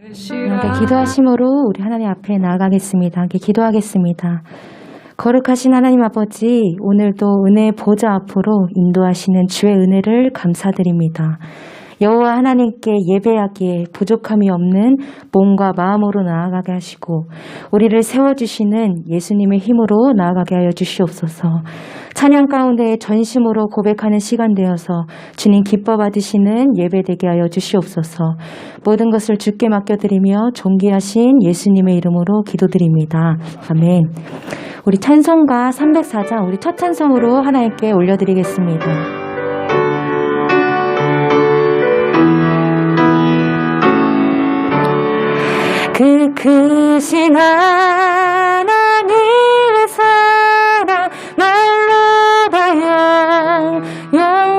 함께 기도하심으로 우리 하나님 앞에 나아가겠습니다. 함께 기도하겠습니다. 거룩하신 하나님 아버지, 오늘도 은혜의 보좌 앞으로 인도하시는 주의 은혜를 감사드립니다. 여호와 하나님께 예배하기에 부족함이 없는 몸과 마음으로 나아가게 하시고 우리를 세워주시는 예수님의 힘으로 나아가게 하여 주시옵소서. 찬양 가운데 전심으로 고백하는 시간 되어서 주님 기뻐 받으시는 예배 되게 하여 주시옵소서. 모든 것을 주께 맡겨드리며 존귀하신 예수님의 이름으로 기도드립니다. 아멘. 우리 찬송가 304장 우리 첫 찬송으로 하나님께 올려드리겠습니다. 그 크신 하나님의 사랑 말로 다 영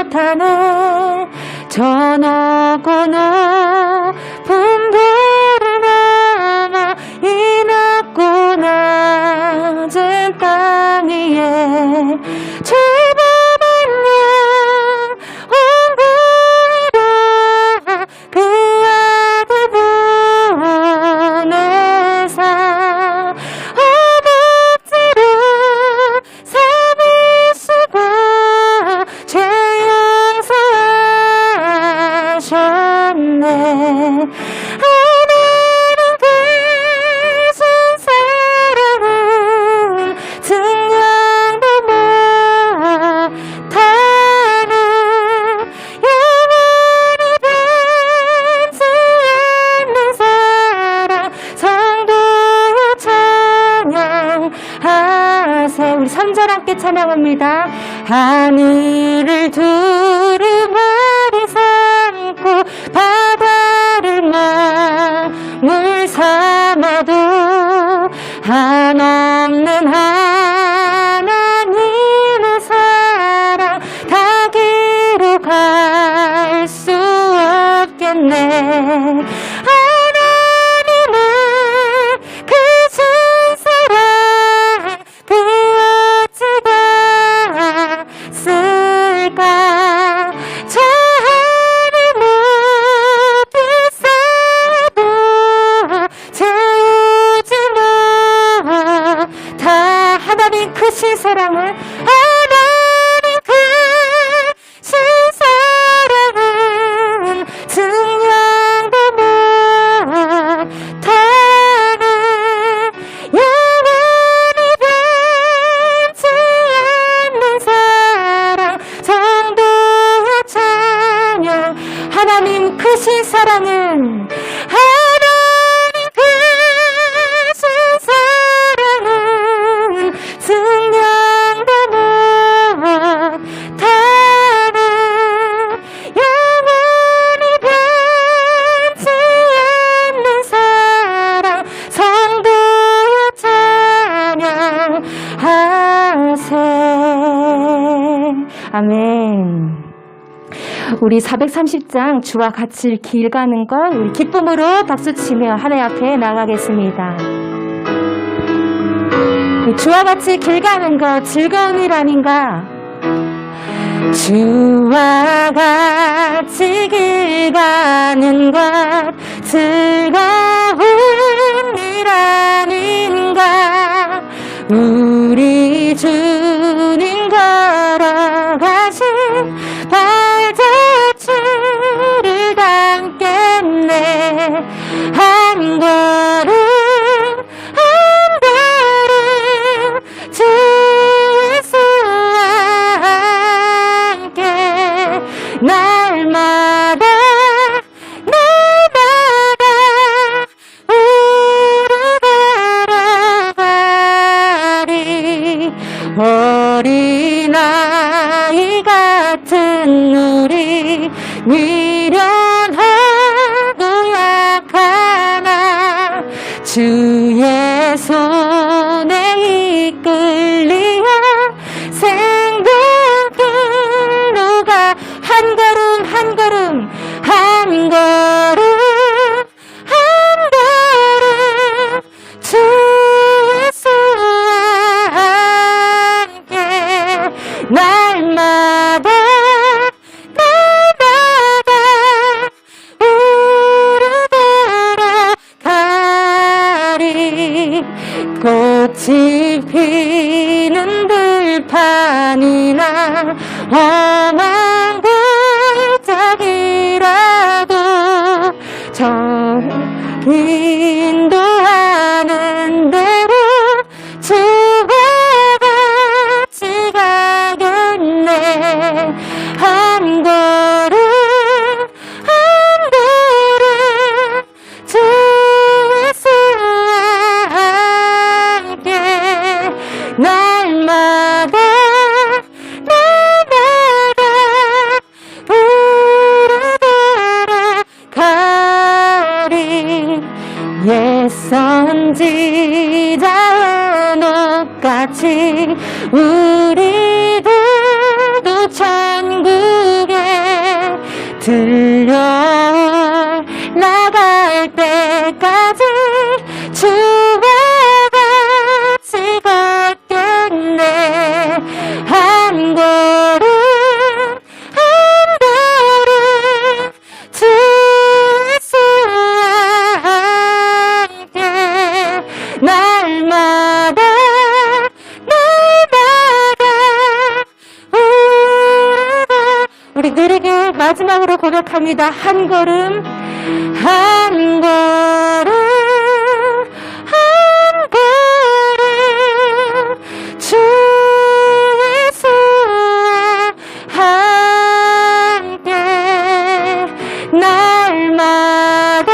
못하네. 저 높고 높은 별을 넘어 이 낮고 낮은 땅 위에 죄받은 우리 3절 함께 찬양합니다. 하늘을 두루마리 삼고 바다를 물 삼아도 한없는 하나님의 사랑 다 기록할 수 없겠네. 크신 사랑을 하나님 크신 사랑은 증명도 못하는 영원히 변치 않는 사랑 성도의 찬양. 하나님 크신 사랑은 아멘. 우리 430장 주와 같이 길 가는 것 우리 기쁨으로 박수치며 하나님 앞에 나가겠습니다. 주와 같이 길 가는 것 즐거운 일 아닌가? 주와 같이 길 가는 것 즐거운 일 아닌가? 우리 주님 걸어가신 발자취를 담겠네. 한 걸음 한 걸음 주 예수와 함께 날마다 어린아이 같은 우리 미련하고 약하나 주의 손에 이끌리어 생명길로 가. 한 걸음 한 걸음 한 걸음 한 걸음 주 날마다 날마다 험한 골짜기라도 저 인도하는 대로 주와 같이 가겠네. 한 걸음 한 걸음 주 예수와 함께 날마다 옛 선지자의 녹같이 우리들도 천국에 들려 나갈 때까지 주와 같이 걷겠네. 한 걸음 한 걸음 주 날마다 우리 느리게 마지막으로 고백합니다. 한 걸음 한 걸음 한 걸음 주 예수와 함께 날마다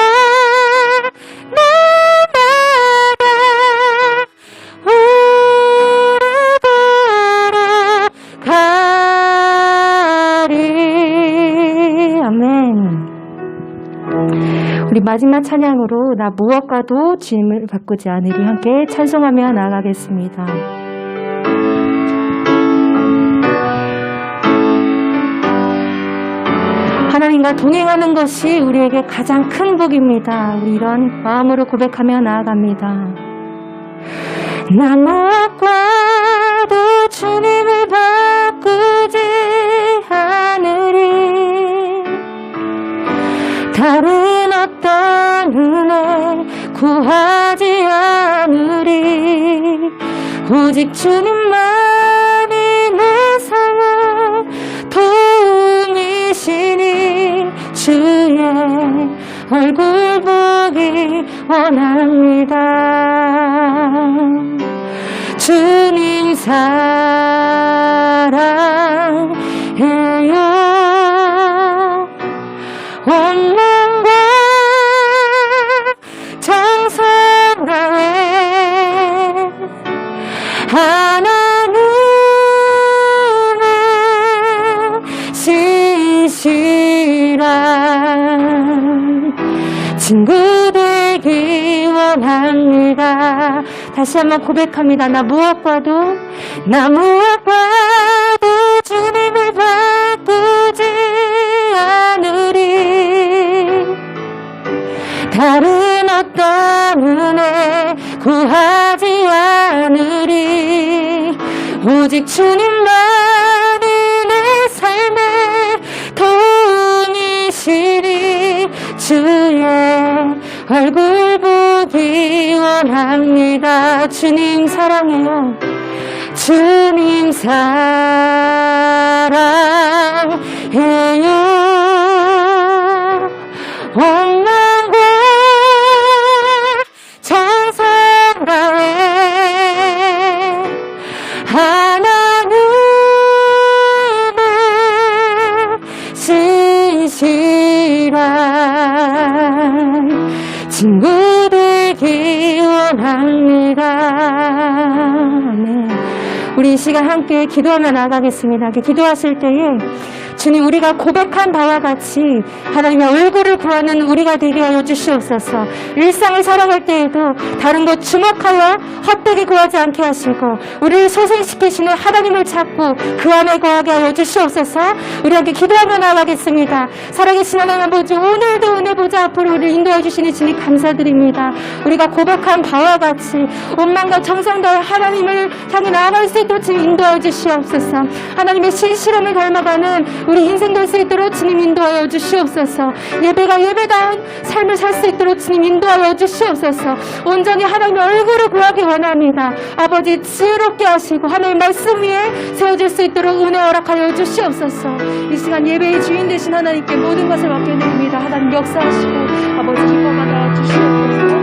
우리 마지막 찬양으로 나 무엇과도 주님을 바꾸지 않으리 함께 찬송하며 나아가겠습니다. 하나님과 동행하는 것이 우리에게 가장 큰 복입니다. 우리 이런 마음으로 고백하며 나아갑니다. 나 무엇과도 주님을 바꾸지 않으리. 다른 어떤 은혜 구하지 않으리. 오직 주님만이 내 삶의 도움이시니 주의 얼굴 보기 원합니다. 주님 사랑해요. 원망과 정성 다해 하나님의 신실한 친구 되기 원합니다. 다시 한번 고백합니다. 나 무엇과도 주님을 바꾸지 않으리. 다른 어떤 은혜 구하지 않으리. 오직 주님만이 내 삶의 도움이시리. 주의 얼굴 보기 원합니다. 주님 사랑해요. 주님 사랑해요. 원망과 정성 다해 하나님의 신실한 친구 되기 원합니다. 네. 우리 이 시간 함께 기도하며 나가겠습니다. 기도하실 때에 주님, 우리가 고백한 바와 같이 하나님의 얼굴을 구하는 우리가 되게 하여 주시옵소서. 일상을 살아갈 때에도 다른 것 주목하여 헛되게 구하지 않게 하시고 우리를 소생시키시는 하나님을 찾고 그 안에 거하게 하여 주시옵소서. 우리 함께 기도하며 나가겠습니다. 살아계신 하나님 아버지, 오늘도 은혜 보좌 앞으로 우리를 인도해 주시니 주님 감사드립니다. 우리가 고백한 바와 같이 온 마음과 정성 다해 하나님을 향해 나아갈 수 있도록 주님 인도해 주시옵소서. 하나님의 신실함을 닮아가는 우리 인생 될 수 있도록 주님 인도하여 주시옵소서. 예배가 예배다운 삶을 살 수 있도록 주님 인도하여 주시옵소서. 온전히 하나님의 얼굴을 구하기 원합니다. 아버지 지혜롭게 하시고 하나님의 말씀 위에 세워질 수 있도록 은혜 허락하여 주시옵소서. 이 시간 예배의 주인 되신 하나님께 모든 것을 맡겨드립니다. 하나님 역사하시고 아버지 기뻐받아 주시옵소서.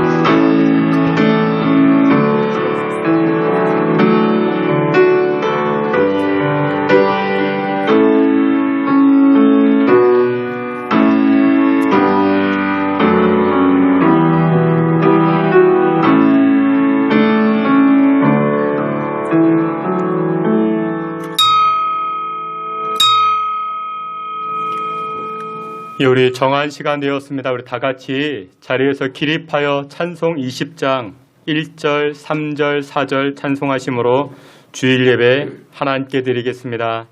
우리 정한 시간 되었습니다. 우리 다 같이 자리에서 기립하여 찬송 20장 1절, 3절, 4절 찬송하심으로 주일 예배 하나님께 드리겠습니다.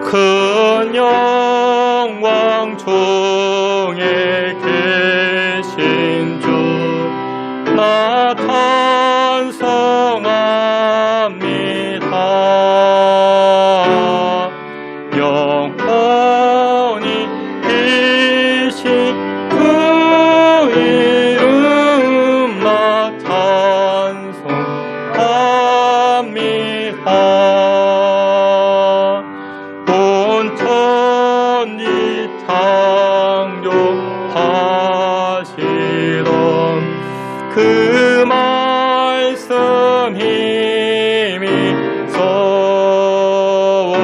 큰 영광 중에 계신 주 나 찬송합니다. 영원히 계신 그 이름 나 찬송합니다. 온 천지 창조하시던 그 말씀 힘이 서워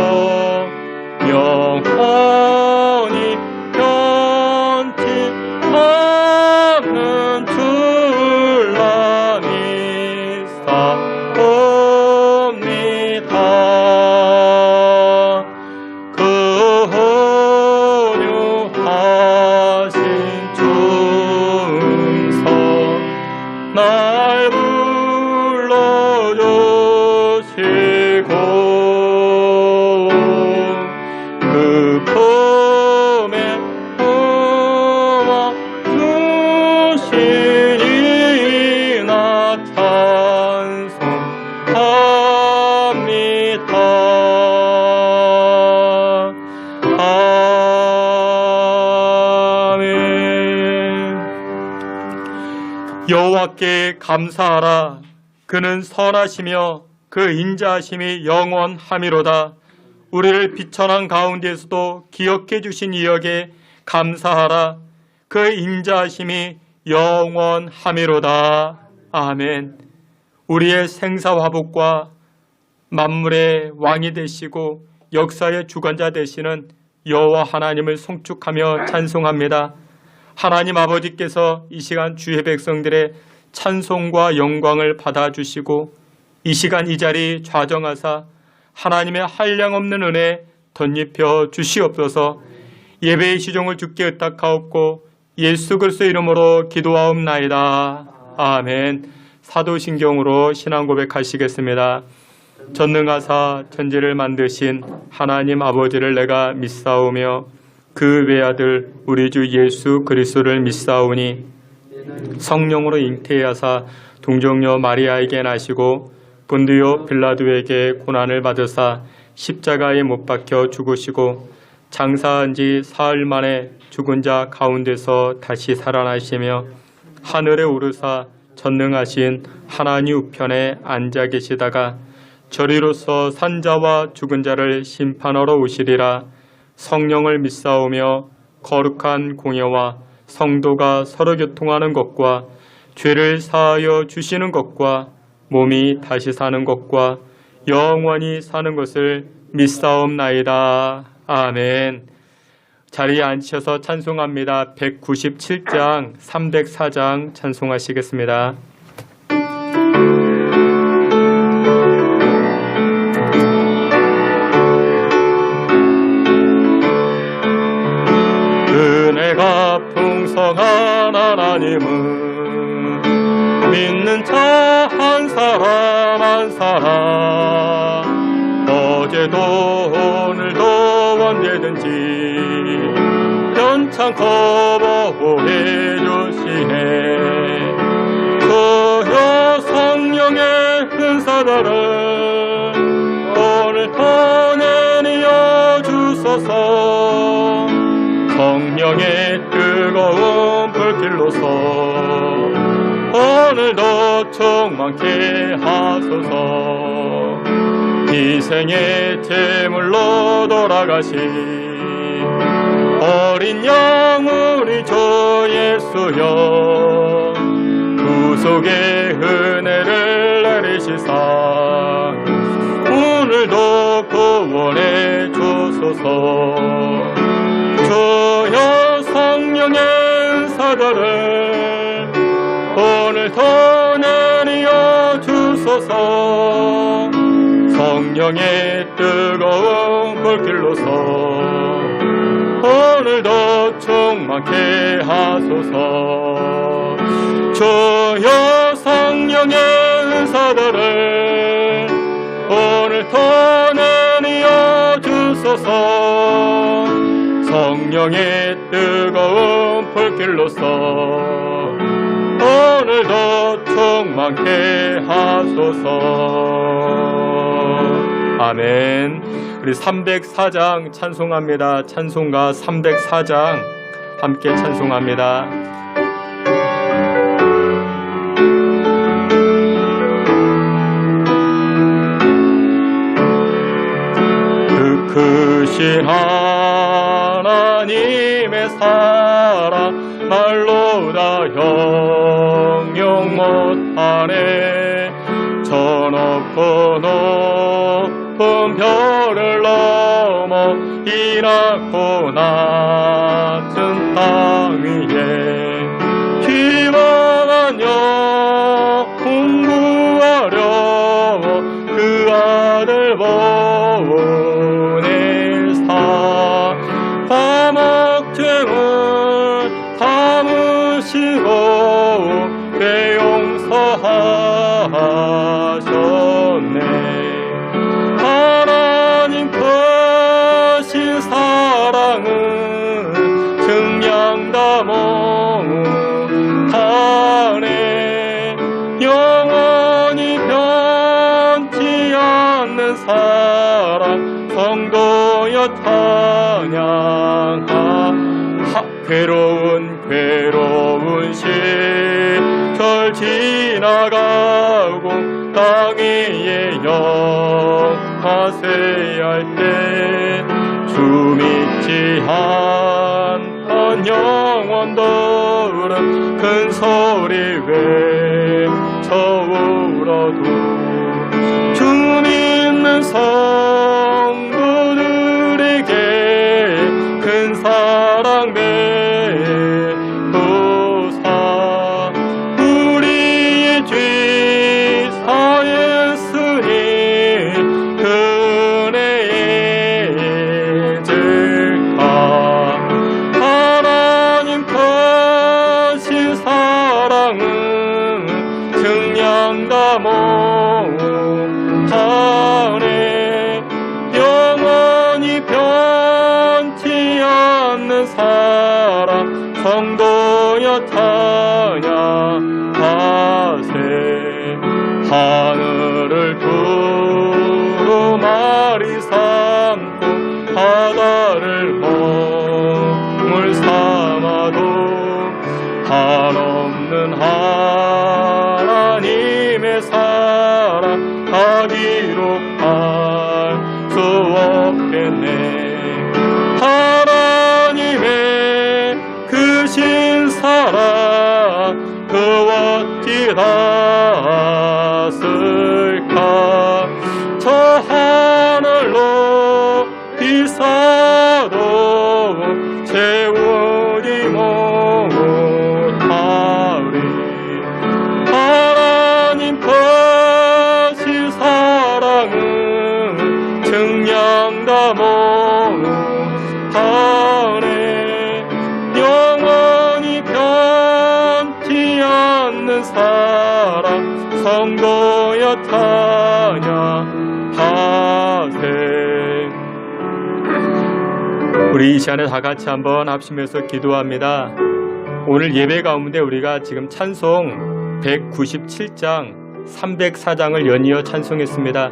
영원히 변치 않는 줄라 믿사옵니다. 그 헌유하신 중성 날 불러주시고 그 품에 품어주시니 나 찬송합니다. 아멘. 여호와께 감사하라. 그는 선하시며 그 인자하심이 영원하미로다. 우리를 비천한 가운데에서도 기억해 주신 이역에 감사하라. 그 인자하심이 영원하미로다. 아멘. 우리의 생사화복과 만물의 왕이 되시고 역사의 주관자 되시는 여호와 하나님을 송축하며 찬송합니다. 하나님 아버지께서 이 시간 주의 백성들의 찬송과 영광을 받아주시고 이 시간 이 자리 좌정하사 하나님의 한량없는 은혜 덧입혀 주시옵소서. 예배의 시종을 주께 의탁하옵고 예수 그리스도 이름으로 기도하옵나이다. 아멘. 사도신경으로 신앙 고백하시겠습니다. 전능하사 천지를 만드신 하나님 아버지를 내가 믿사오며 그 외아들 우리 주 예수 그리스도를 믿사오니 성령으로 잉태하사 동정녀 마리아에게 나시고 본디오 빌라도에게 고난을 받으사 십자가에 못 박혀 죽으시고 장사한 지 사흘 만에 죽은 자 가운데서 다시 살아나시며 하늘에 오르사 전능하신 하나님 우편에 앉아 계시다가 저리로서 산자와 죽은 자를 심판하러 오시리라. 성령을 믿사오며 거룩한 공예와 성도가 서로 교통하는 것과 죄를 사하여 주시는 것과 몸이 다시 사는 것과 영원히 사는 것을 믿사옵나이다. 아멘. 자리에 앉으셔서 찬송합니다. 197장 304장 찬송하시겠습니다. 은혜가 풍성한 하나님은 믿는 자 한 사람 한 사람 어제도 오늘도 언제든지 번창 거보해 주시네. 주여 성령의 은사들을 오늘 더 내려 주소서. 성령의 뜨거운 불길로서 오늘도 충만케 하소서. 희생의 제물로 돌아가신 어린 양 우리 주 예수여, 구속의 은혜를 내리시사 오늘도 구원해 주소서. 주여 성령의 은사들을 오늘 더 내려 주소서. 성령의 뜨거운 불길로서 오늘도 충만케 하소서. 주여 성령의 은사들을 오늘 더 내려 주소서. 성령의 뜨거운 불길로서 오늘도 충만케 하소서. 아멘. 우리 304장 찬송합니다. 찬송가 304장 함께 찬송합니다. 그 크신 하나님의 사랑 말로 다 형용 못하네. 저 높고 높은 별을 넘어 이 낮고 낮은 땅 위에 희망한 영혼 구하려고 그 아들 보내사 화목증을 담으시고 내 용서하셨네. 하나님 크신 사랑은 증량다 못하네. 영원히 변치 않는 사랑 성도여 찬양하. 괴로운 시절 지나가고 땅에 영화세 할 때 주 믿지 않던 영혼들은 큰 소리 외쳐 울어도 주 믿는 성도들에게 큰 사랑 베푸사 우리의 죄 사했으니 은혜의 증가. 하나님 크신 사랑은 증량다 못하네. 영원히 변치 않는 사랑 성도여 찬양하세. 하늘을 두루마리 삼고 바다를 먹물 삼아도 한없는 하나님의 사랑 다 기록할 수 없겠네. 하나님의 크신 사랑 그 어찌 닿았을까. 저 하늘로 비사도 채우지 못하리. 하나님 크신 사랑은 증량다 못하네. 영원히 변치 않는 사랑 성도여 찬양하세. 우리 이 시간에 다 같이 한번 합심해서 기도합니다. 오늘 예배 가운데 우리가 지금 찬송 197장 304장을 연이어 찬송했습니다.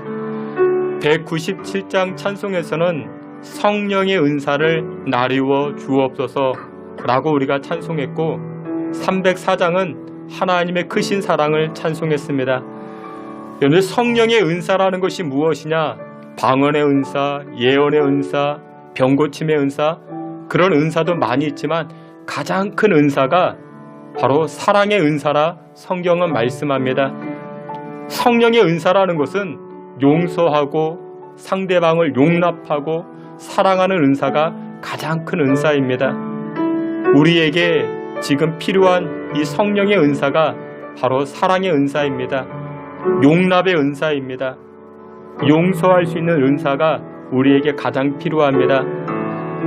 197장 찬송에서는 성령의 은사를 나리워 주옵소서 라고 우리가 찬송했고, 304장은 하나님의 크신 사랑을 찬송했습니다. 여러분, 성령의 은사라는 것이 무엇이냐? 방언의 은사, 예언의 은사, 병고침의 은사, 그런 은사도 많이 있지만 가장 큰 은사가 바로 사랑의 은사라 성경은 말씀합니다. 성령의 은사라는 것은 용서하고 상대방을 용납하고 사랑하는 은사가 가장 큰 은사입니다. 우리에게 지금 필요한 이 성령의 은사가 바로 사랑의 은사입니다. 용납의 은사입니다. 용서할 수 있는 은사가 우리에게 가장 필요합니다.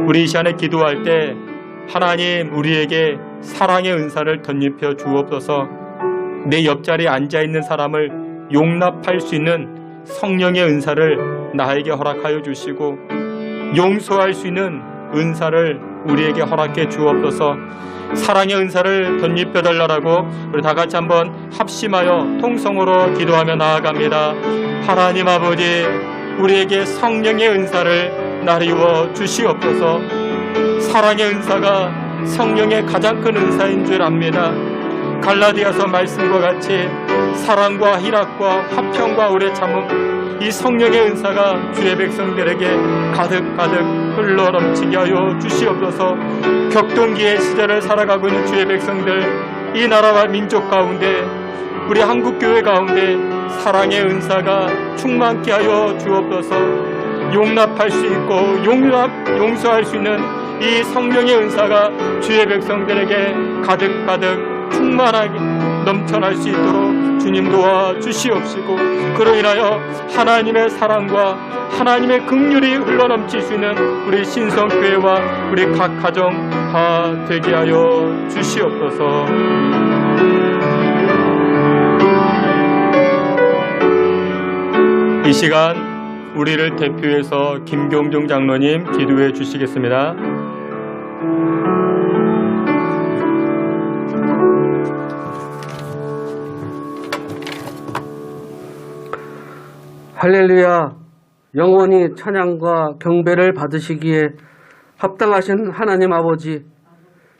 우리 이 시간에 기도할 때 하나님, 우리에게 사랑의 은사를 덧입혀 주옵소서. 내 옆자리에 앉아있는 사람을 용납할 수 있는 성령의 은사를 나에게 허락하여 주시고, 용서할 수 있는 은사를 우리에게 허락해 주옵소서. 사랑의 은사를 덧입혀 달라고 우리 다 같이 한번 합심하여 통성으로 기도하며 나아갑니다. 하나님 아버지, 우리에게 성령의 은사를 나리워 주시옵소서. 사랑의 은사가 성령의 가장 큰 은사인 줄 압니다. 갈라디아서 말씀과 같이 사랑과 희락과 화평과 오래 참음, 이 성령의 은사가 주의 백성들에게 가득가득 흘러넘치게 하여 주시옵소서. 격동기의 시절을 살아가고 있는 주의 백성들, 이 나라와 민족 가운데, 우리 한국교회 가운데 사랑의 은사가 충만케 하여 주옵소서. 용납할 수 있고 용서할 수 있는 이 성령의 은사가 주의 백성들에게 가득가득 충만하게 넘쳐날 수 있도록 주님 도와 주시옵시고, 그로 인하여 하나님의 사랑과 하나님의 긍휼이 흘러넘칠 수 있는 우리 신성교회와 우리 각 가정 다 되게 하여 주시옵소서. 이 시간 우리를 대표해서 김경중 장로님 기도해 주시겠습니다. 할렐루야. 영원히 찬양과 경배를 받으시기에 합당하신 하나님 아버지,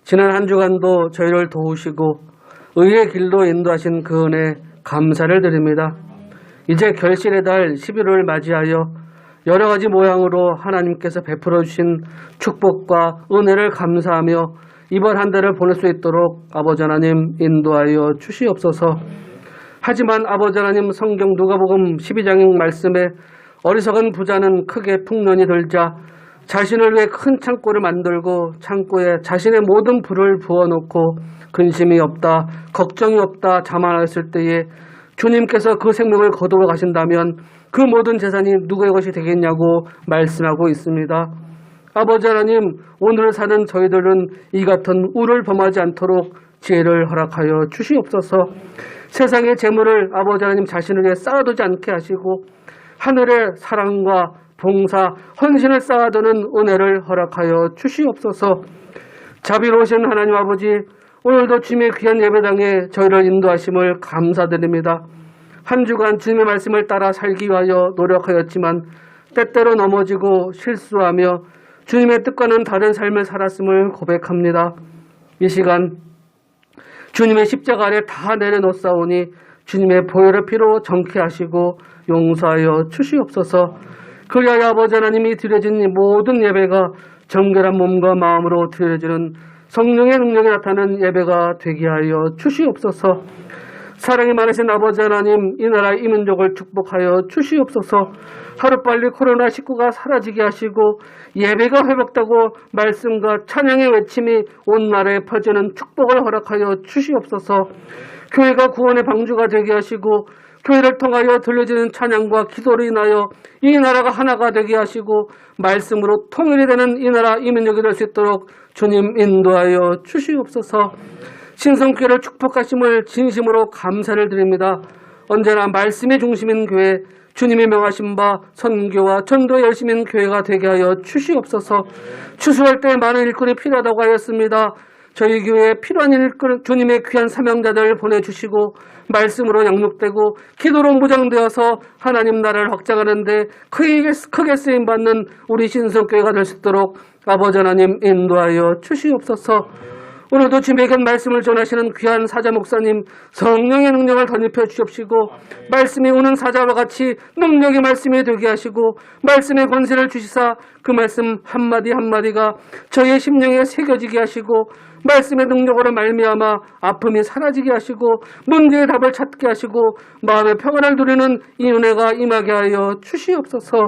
지난 한 주간도 저희를 도우시고 의의 길로 인도하신 그 은혜 감사를 드립니다. 이제 결실의 달 11월을 맞이하여 여러 가지 모양으로 하나님께서 베풀어 주신 축복과 은혜를 감사하며 이번 한 달을 보낼 수 있도록 아버지 하나님 인도하여 주시옵소서. 하지만 아버지 하나님, 성경 누가복음 12장 말씀에 어리석은 부자는 크게 풍년이 들자 자신을 위해 큰 창고를 만들고 창고에 자신의 모든 부를 부어놓고 근심이 없다, 걱정이 없다 자만하였을 때에 주님께서 그 생명을 거두어 가신다면 그 모든 재산이 누구의 것이 되겠냐고 말씀하고 있습니다. 아버지 하나님, 오늘 사는 저희들은 이 같은 우를 범하지 않도록 지혜를 허락하여 주시옵소서. 세상의 재물을 아버지 하나님 자신을 위해 쌓아두지 않게 하시고 하늘의 사랑과 봉사, 헌신을 쌓아두는 은혜를 허락하여 주시옵소서. 자비로우신 하나님 아버지, 오늘도 주님의 귀한 예배당에 저희를 인도하심을 감사드립니다. 한 주간 주님의 말씀을 따라 살기 위하여 노력하였지만 때때로 넘어지고 실수하며 주님의 뜻과는 다른 삶을 살았음을 고백합니다. 이 시간 주님의 십자가 아래 다 내려놓사오니 주님의 보혈의 피로 정케 하시고 용서하여 주시옵소서. 그리하여 아버지 하나님이 드려진 이 모든 예배가 정결한 몸과 마음으로 드려지는 성령의 능력이 나타나는 예배가 되게 하여 주시옵소서. 사랑이 많으신 아버지 하나님, 이 나라 이 민족을 축복하여 주시옵소서. 하루빨리 코로나19가 사라지게 하시고 예배가 회복되고 말씀과 찬양의 외침이 온 나라에 퍼지는 축복을 허락하여 주시옵소서. 교회가 구원의 방주가 되게 하시고 교회를 통하여 들려지는 찬양과 기도로 인하여 이 나라가 하나가 되게 하시고 말씀으로 통일이 되는 이 나라 이 민족이 될 수 있도록 주님 인도하여 주시옵소서. 신성교회를 축복하심을 진심으로 감사를 드립니다. 언제나 말씀의 중심인 교회, 주님이 명하신 바 선교와 전도 열심인 교회가 되게 하여 주시옵소서. 추수할 때 많은 일꾼이 필요하다고 하였습니다. 저희 교회에 필요한 일꾼, 주님의 귀한 사명자들 보내주시고 말씀으로 양육되고 기도로 무장되어서 하나님 나라를 확장하는 데 크게 쓰임받는 우리 신성교회가 될 수 있도록 아버지 하나님 인도하여 주시옵소서. 오늘도 주님에게 말씀을 전하시는 귀한 사자 목사님 성령의 능력을 덧입혀 주십시고 말씀이 오는 사자와 같이 능력의 말씀이 되게 하시고 말씀의 권세를 주시사 그 말씀 한마디 한마디가 저희의 심령에 새겨지게 하시고 말씀의 능력으로 말미암아 아픔이 사라지게 하시고 문제의 답을 찾게 하시고 마음의 평안을 누리는 이 은혜가 임하게 하여 주시옵소서.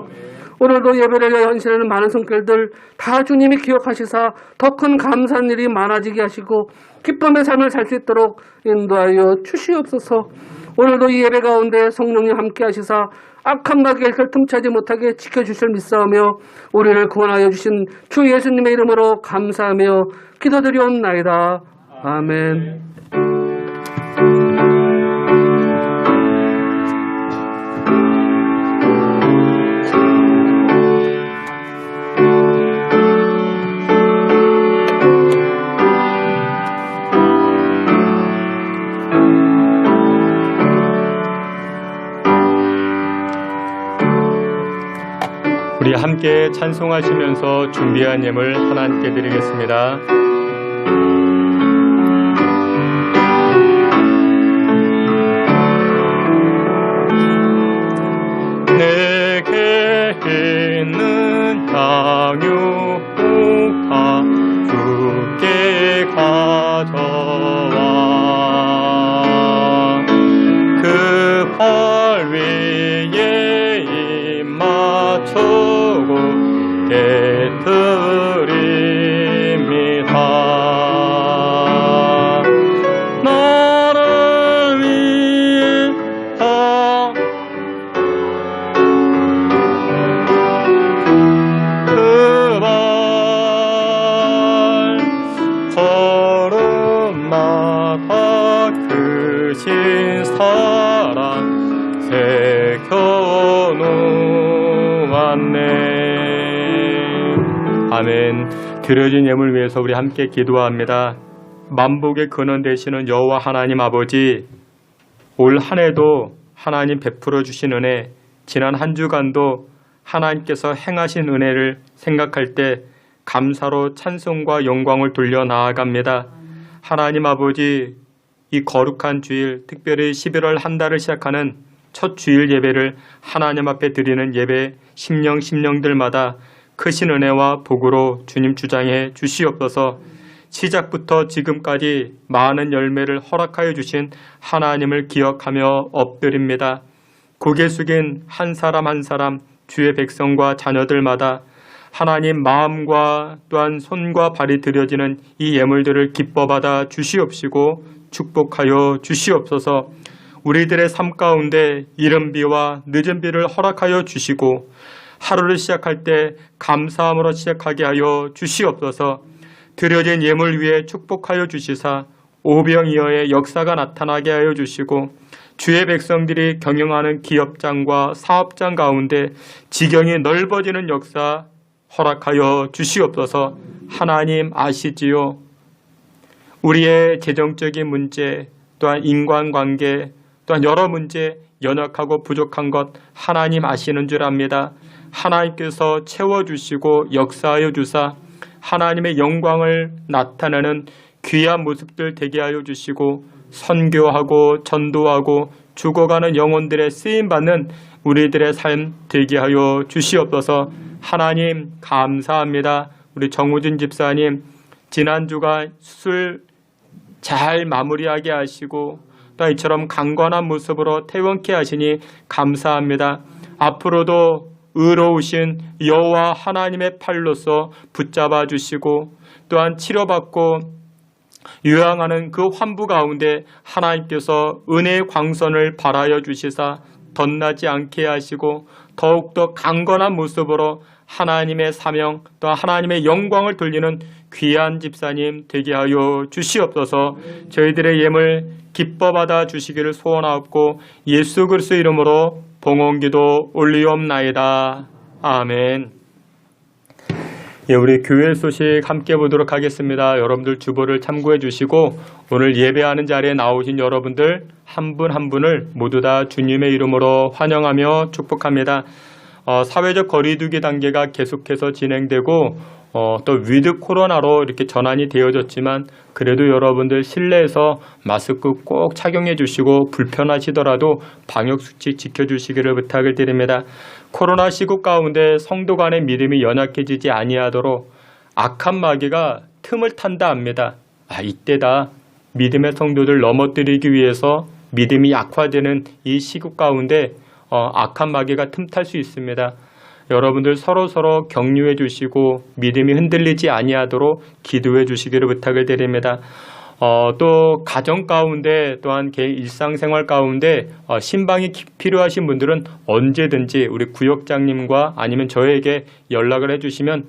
오늘도 예배를 위해 헌신하는 많은 손길들 다 주님이 기억하시사 더 큰 감사한 일이 많아지게 하시고 기쁨의 삶을 살 수 있도록 인도하여 주시옵소서. 오늘도 이 예배 가운데 성령님 함께 하시사 악한 마귀의 혈 틈차지 못하게 지켜주실 믿사오며 우리를 구원하여 주신 주 예수님의 이름으로 감사하며 기도드리옵나이다. 아멘. 우리 함께 찬송하시면서 준비한 예물 하나님께 드리겠습니다. 내게 있는 양육복다 주께 가져와 그 발 위에 입 맞추고 깨뜨립니다. 나를 위해 그발 걸음마다 크신 사랑 새겨놓았네. 아멘. 드려진 예물 위해서 우리 함께 기도합니다. 만복의 근원 되시는 여호와 하나님 아버지, 올 한 해도 하나님 베풀어 주신 은혜, 지난 한 주간도 하나님께서 행하신 은혜를 생각할 때 감사로 찬송과 영광을 돌려 나아갑니다. 하나님 아버지, 이 거룩한 주일, 특별히 11월 한 달을 시작하는 첫 주일 예배를 하나님 앞에 드리는 예배 심령들마다 크신 은혜와 복으로 주님 주장해 주시옵소서. 시작부터 지금까지 많은 열매를 허락하여 주신 하나님을 기억하며 엎드립니다. 고개 숙인 한 사람 한 사람 주의 백성과 자녀들마다 하나님 마음과 또한 손과 발이 드려지는 이 예물들을 기뻐 받아 주시옵시고 축복하여 주시옵소서. 우리들의 삶 가운데 이른 비와 늦은 비를 허락하여 주시고 하루를 시작할 때 감사함으로 시작하게 하여 주시옵소서. 드려진 예물 위에 축복하여 주시사 오병이어의 역사가 나타나게 하여 주시고 주의 백성들이 경영하는 기업장과 사업장 가운데 지경이 넓어지는 역사 허락하여 주시옵소서. 하나님 아시지요. 우리의 재정적인 문제, 또한 인간관계, 또한 여러 문제, 연약하고 부족한 것 하나님 아시는 줄 압니다. 하나님께서 채워주시고 역사하여 주사 하나님의 영광을 나타내는 귀한 모습들 되게 하여 주시고 선교하고 전도하고 죽어가는 영혼들의 쓰임받는 우리들의 삶 되게 하여 주시옵소서. 하나님 감사합니다. 우리 정우진 집사님 지난주가 수술 잘 마무리하게 하시고 또 이처럼 강건한 모습으로 퇴원케 하시니 감사합니다. 앞으로도 의로우신 여호와 하나님의 팔로서 붙잡아 주시고 또한 치료받고 요양하는 그 환부 가운데 하나님께서 은혜의 광선을 발하여 주시사 덧나지 않게 하시고 더욱더 강건한 모습으로 하나님의 사명 또 하나님의 영광을 돌리는 귀한 집사님 되게 하여 주시옵소서. 저희들의 예물 기뻐 받아 주시기를 소원하옵고 예수 그리스도 이름으로 봉헌기도 올리옵나이다. 아멘. 예, 우리 교회 소식 함께 보도록 하겠습니다. 여러분들 주보를 참고해 주시고 오늘 예배하는 자리에 나오신 여러분들 한 분 한 분을 모두 다 주님의 이름으로 환영하며 축복합니다. 사회적 거리두기 단계가 계속해서 진행되고 또 위드 코로나로 이렇게 전환이 되어졌지만 그래도 여러분들 실내에서 마스크 꼭 착용해 주시고 불편하시더라도 방역수칙 지켜주시기를 부탁을 드립니다. 코로나 시국 가운데 성도 간의 믿음이 연약해지지 아니하도록 악한 마귀가 틈을 탄다 합니다. 이때다 믿음의 성도들 넘어뜨리기 위해서 믿음이 약화되는 이 시국 가운데 악한 마귀가 틈탈 수 있습니다. 여러분들 서로 격려해 주시고 믿음이 흔들리지 아니하도록 기도해 주시기를 부탁을 드립니다. 또 가정 가운데 또한 개인 일상생활 가운데 신방이 필요하신 분들은 언제든지 우리 구역장님과 아니면 저에게 연락을 해주시면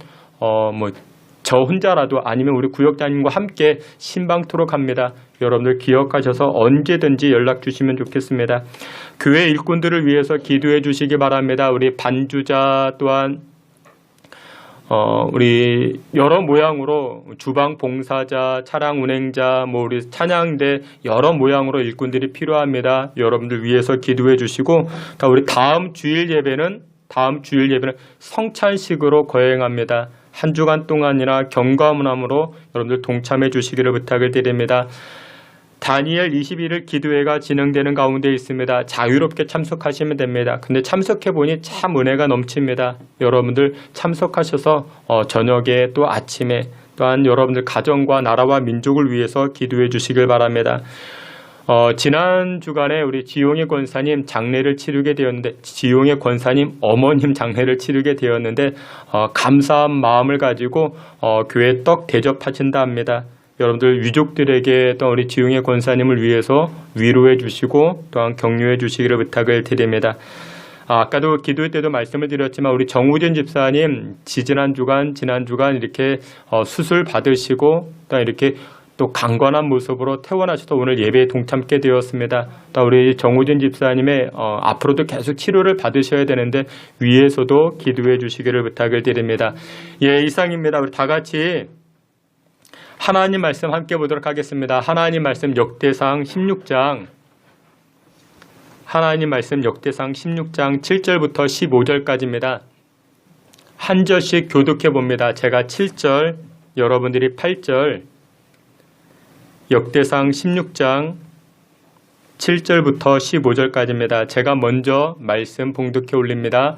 저 혼자라도 아니면 우리 구역장님과 함께 신방토록 합니다. 여러분들 기억하셔서 언제든지 연락 주시면 좋겠습니다. 교회 일꾼들을 위해서 기도해 주시기 바랍니다. 우리 반주자 또한 우리 여러 모양으로 주방 봉사자, 차량 운행자, 우리 찬양대 여러 모양으로 일꾼들이 필요합니다. 여러분들 위해서 기도해 주시고 우리 다음 주일 예배는 성찬식으로 거행합니다. 한 주간 동안이나 경과문함으로 여러분들 동참해 주시기를 부탁을 드립니다. 다니엘 21일 기도회가 진행되는 가운데 있습니다. 자유롭게 참석하시면 됩니다. 근데 참석해보니 참 은혜가 넘칩니다. 여러분들 참석하셔서 저녁에 또 아침에 또한 여러분들 가정과 나라와 민족을 위해서 기도해 주시길 바랍니다. 지난 주간에 우리 지용의 권사님 장례를 치르게 되었는데 지용의 권사님 어머님 장례를 치르게 되었는데 감사한 마음을 가지고 교회 떡 대접하신다 합니다. 여러분들 유족들에게 또 우리 지용의 권사님을 위해서 위로해 주시고 또한 격려해 주시기를 부탁을 드립니다. 아까도 기도회 때도 말씀을 드렸지만 우리 정우진 집사님 지난 주간 이렇게 수술 받으시고 또 이렇게 또 강건한 모습으로 퇴원하셔서 오늘 예배에 동참하게 되었습니다. 또 우리 정우진 집사님의 앞으로도 계속 치료를 받으셔야 되는데 위에서도 기도해 주시기를 부탁을 드립니다. 예, 이상입니다. 우리 다 같이 하나님 말씀 함께 보도록 하겠습니다. 하나님 말씀 역대상 16장 7절부터 15절까지입니다. 한 절씩 교독해 봅니다. 제가 7절, 여러분들이 8절, 역대상 16장 7절부터 15절까지입니다. 제가 먼저 말씀 봉독해 올립니다.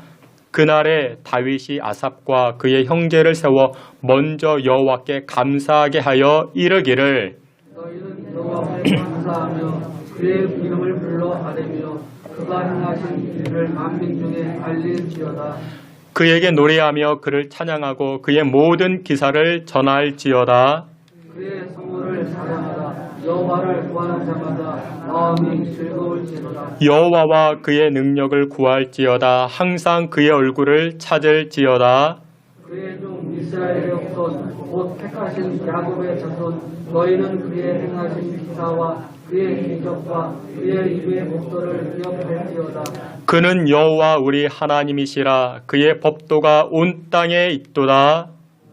그날에 다윗이 아삽과 그의 형제를 세워 먼저 여호와께 감사하게 하여 이르기를 너희는 여호와께 감사하며 그의 이름을 불러 아뢰며 그가 행하신 일을 만민 중에 알릴지어다. 그에게 노래하며 그를 찬양하고 그의 모든 기사를 전할지어다. 그의 성호를 사랑하라. 여호와를 구하는 자마다 마음이 즐거울지어다. 여호와와 그의 능력을 구할지어다. 항상 그의 얼굴을 찾을지어다. 그의 종 이스라엘의 후손 곧 택하신 야곱의 자손 너희는 그의 행하신 기사와 그의 기적과 그의 입의 목소를 기억할지어다. 그는 여호와 우리 하나님이시라. 그의 법도가 온 땅에 있도다.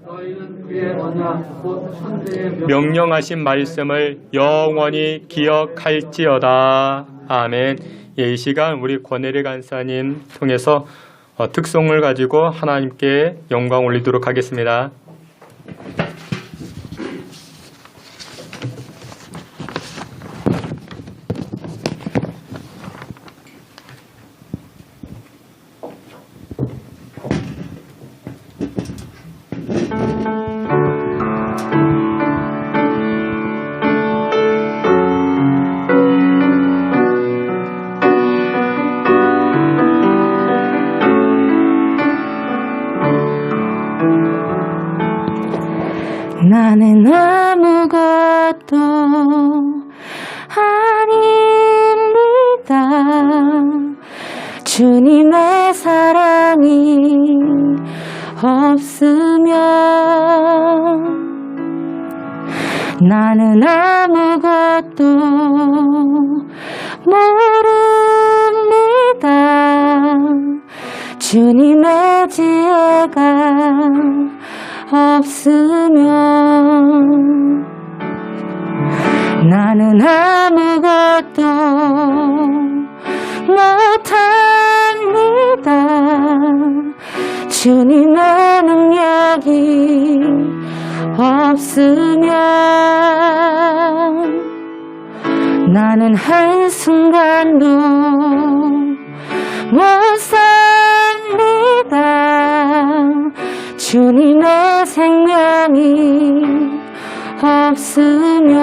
너희는 그의 언약 곧 천대의 명령하신 말씀을 영원히 기억할지어다. 아멘. 예, 이 시간 우리 권혜리 간사님 통해서 특송을 가지고 하나님께 영광 올리도록 하겠습니다. 나는 아무것도 아닙니다. 주님의 사랑이 없으면 나는 아무것도 모릅니다. 주님의 지혜가 없으면 나는 아무것도 못합니다. 주님의 능력이 없으면 나는 한순간도 못 삽니다. 주님의 생명이 없으면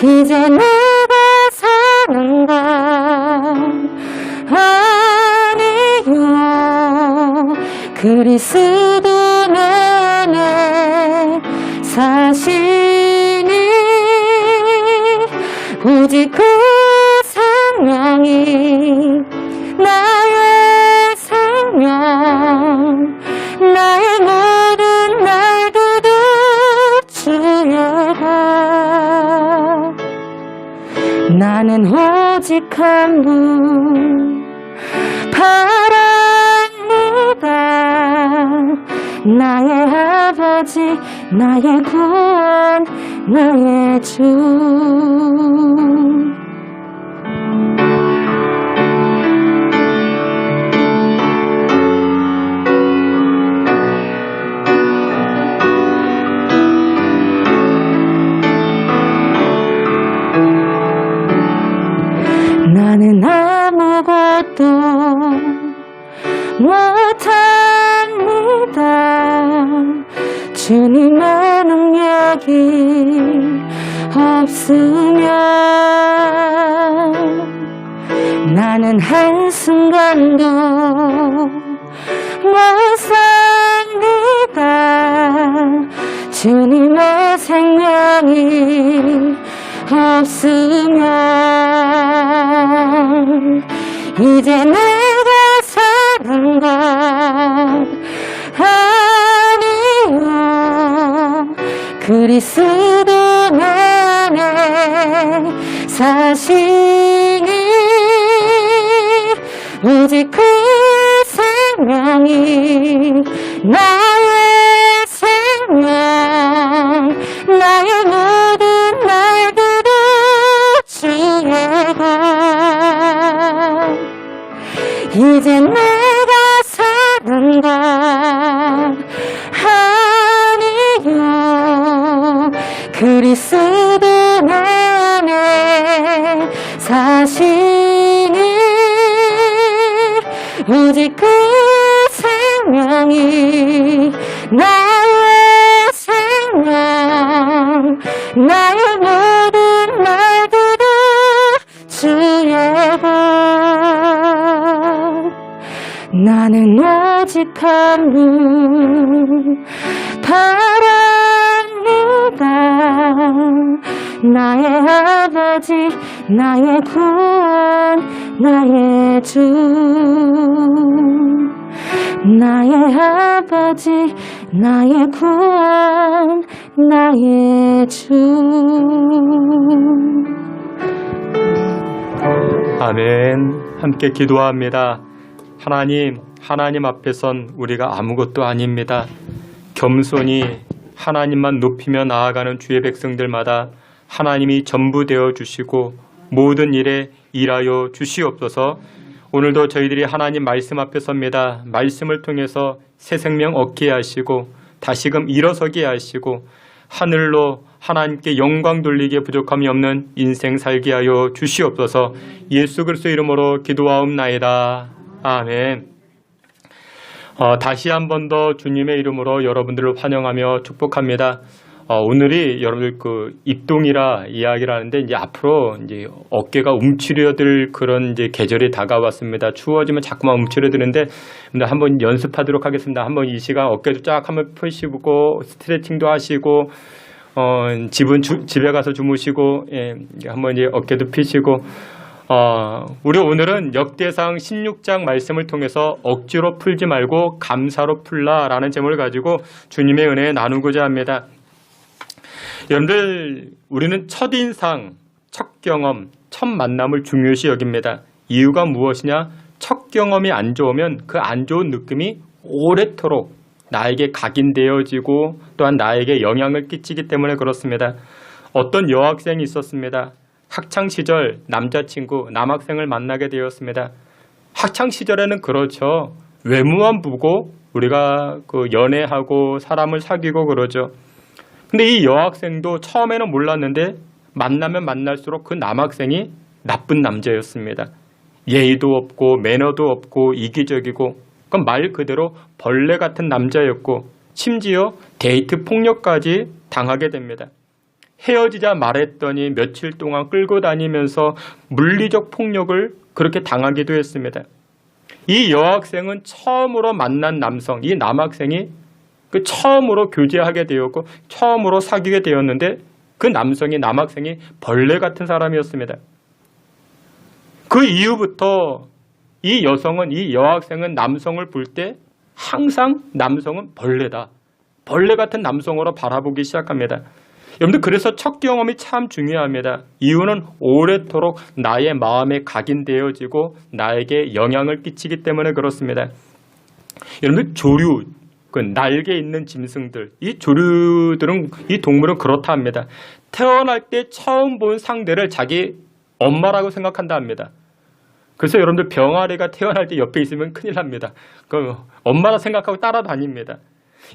이제 내가 사는 건 아니요 그리스도 안에 사시니 오직 그 생명이 나의 생명 나의 모든 날들도 주여가 나는 오직 한 분 바랍니다. 나의 아버지 나의 구원 나의 주 나는 아무것도 못합니다. 주님의 능력이 없으면 나는 한순간도 못 삽니다. 주님의 생명이 없으면 이제 내가 사는 건 아니요 그리스도 안에 사시니 오직 그 생명이 나의 생명 나의 모든 날들도 주여가 이제 내가 사는 건 아니요 그리스도 안에 사시니 오직 그 생명이 나의 생명 나의 모든 날들도 주여가 나는 오직 한 분 바랍니다. 나의 아버지 나의 구원 나의 주 나의 아버지 나의 구원 나의 주 아멘. 함께 기도합니다. 하나님 앞에선 우리가 아무것도 아닙니다. 겸손히 하나님만 높이며 나아가는 주의 백성들마다 하나님이 전부 되어 주시고 모든 일에 일하여 주시옵소서. 오늘도 저희들이 하나님 말씀 앞에 섭니다. 말씀을 통해서 새 생명 얻게 하시고 다시금 일어서게 하시고 하늘로 하나님께 영광 돌리기에 부족함이 없는 인생 살게 하여 주시옵소서. 예수 그리스도 이름으로 기도하옵나이다. 아멘. 다시 한 번 더 주님의 이름으로 여러분들을 환영하며 축복합니다. 오늘이 여러분들 입동이라 이야기를 하는데 이제 앞으로 이제 어깨가 움츠려들 그런 이제 계절이 다가왔습니다. 추워지면 자꾸만 움츠려드는데 한번 연습하도록 하겠습니다. 한번 이 시간 어깨도 쫙 한번 펴시고 스트레칭도 하시고 집에 가서 주무시고 한번 이제 어깨도 펴시고 우리 오늘은 역대상 16장 말씀을 통해서 억지로 풀지 말고 감사로 풀라라는 제목을 가지고 주님의 은혜 나누고자 합니다. 여러분들 우리는 첫인상, 첫 경험, 첫 만남을 중요시 여깁니다. 이유가 무엇이냐? 첫 경험이 안 좋으면 그 안 좋은 느낌이 오래도록 나에게 각인되어지고 또한 나에게 영향을 끼치기 때문에 그렇습니다. 어떤 여학생이 있었습니다. 학창시절 남자친구, 남학생을 만나게 되었습니다. 학창시절에는 그렇죠. 외모만 보고 우리가 그 연애하고 사람을 사귀고 그러죠. 근데 이 여학생도 처음에는 몰랐는데 만나면 만날수록 그 남학생이 나쁜 남자였습니다. 예의도 없고 매너도 없고 이기적이고 그건 말 그대로 벌레 같은 남자였고 심지어 데이트 폭력까지 당하게 됩니다. 헤어지자 말했더니 며칠 동안 끌고 다니면서 물리적 폭력을 그렇게 당하기도 했습니다. 이 여학생은 처음으로 만난 남성, 이 남학생이 그 처음으로 교제하게 되었고 처음으로 사귀게 되었는데 그 남성이 남학생이 벌레 같은 사람이었습니다. 그 이후부터 이 여학생은 남성을 볼 때 항상 남성은 벌레다. 벌레 같은 남성으로 바라보기 시작합니다. 여러분들 그래서 첫 경험이 참 중요합니다. 이유는 오래도록 나의 마음에 각인되어지고 나에게 영향을 끼치기 때문에 그렇습니다. 여러분들 조류, 그 날개 있는 짐승들, 이 조류들은 이 동물은 그렇다 합니다. 태어날 때 처음 본 상대를 자기 엄마라고 생각한다 합니다. 그래서 여러분들 병아리가 태어날 때 옆에 있으면 큰일 납니다. 그 엄마라 생각하고 따라다닙니다.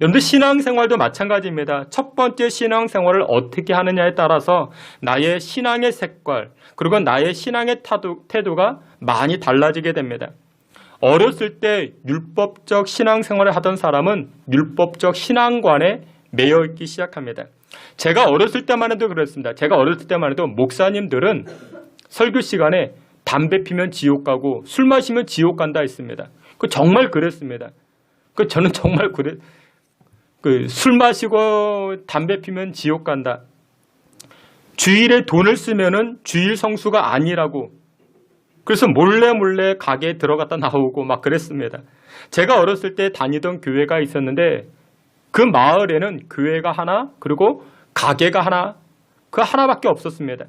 여러분들 신앙생활도 마찬가지입니다. 첫 번째 신앙생활을 어떻게 하느냐에 따라서 나의 신앙의 색깔 그리고 나의 신앙의 태도가 많이 달라지게 됩니다. 어렸을 때 율법적 신앙생활을 하던 사람은 율법적 신앙관에 매여 있기 시작합니다. 제가 어렸을 때만 해도 그랬습니다. 제가 어렸을 때만 해도 목사님들은 설교 시간에 담배 피면 지옥 가고 술 마시면 지옥 간다 했습니다. 그 정말 그랬습니다. 그 저는 정말 술 마시고 담배 피면 지옥 간다. 주일에 돈을 쓰면은 주일 성수가 아니라고. 그래서 몰래 가게에 들어갔다 나오고 막 그랬습니다. 제가 어렸을 때 다니던 교회가 있었는데 그 마을에는 교회가 하나 그리고 가게가 하나 그 하나밖에 없었습니다.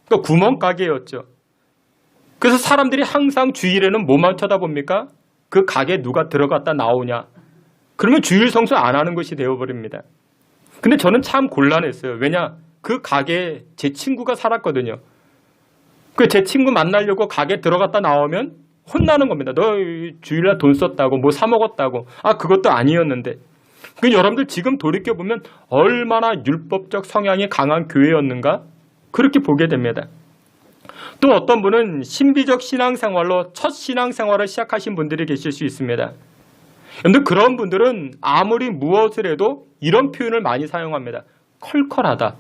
그 구멍가게였죠. 그래서 사람들이 항상 주일에는 뭐만 쳐다봅니까? 그 가게에 누가 들어갔다 나오냐. 그러면 주일 성수 안 하는 것이 되어버립니다. 근데 저는 참 곤란했어요. 왜냐? 그 가게에 제 친구가 살았거든요. 그 제 친구 만나려고 가게 들어갔다 나오면 혼나는 겁니다. 너 주일날 돈 썼다고 뭐 사 먹었다고. 아 그것도 아니었는데. 그 여러분들 지금 돌이켜보면 얼마나 율법적 성향이 강한 교회였는가? 그렇게 보게 됩니다. 또 어떤 분은 신비적 신앙생활로 첫 신앙생활을 시작하신 분들이 계실 수 있습니다. 그런데 그런 분들은 아무리 무엇을 해도 이런 표현을 많이 사용합니다. 컬컬하다.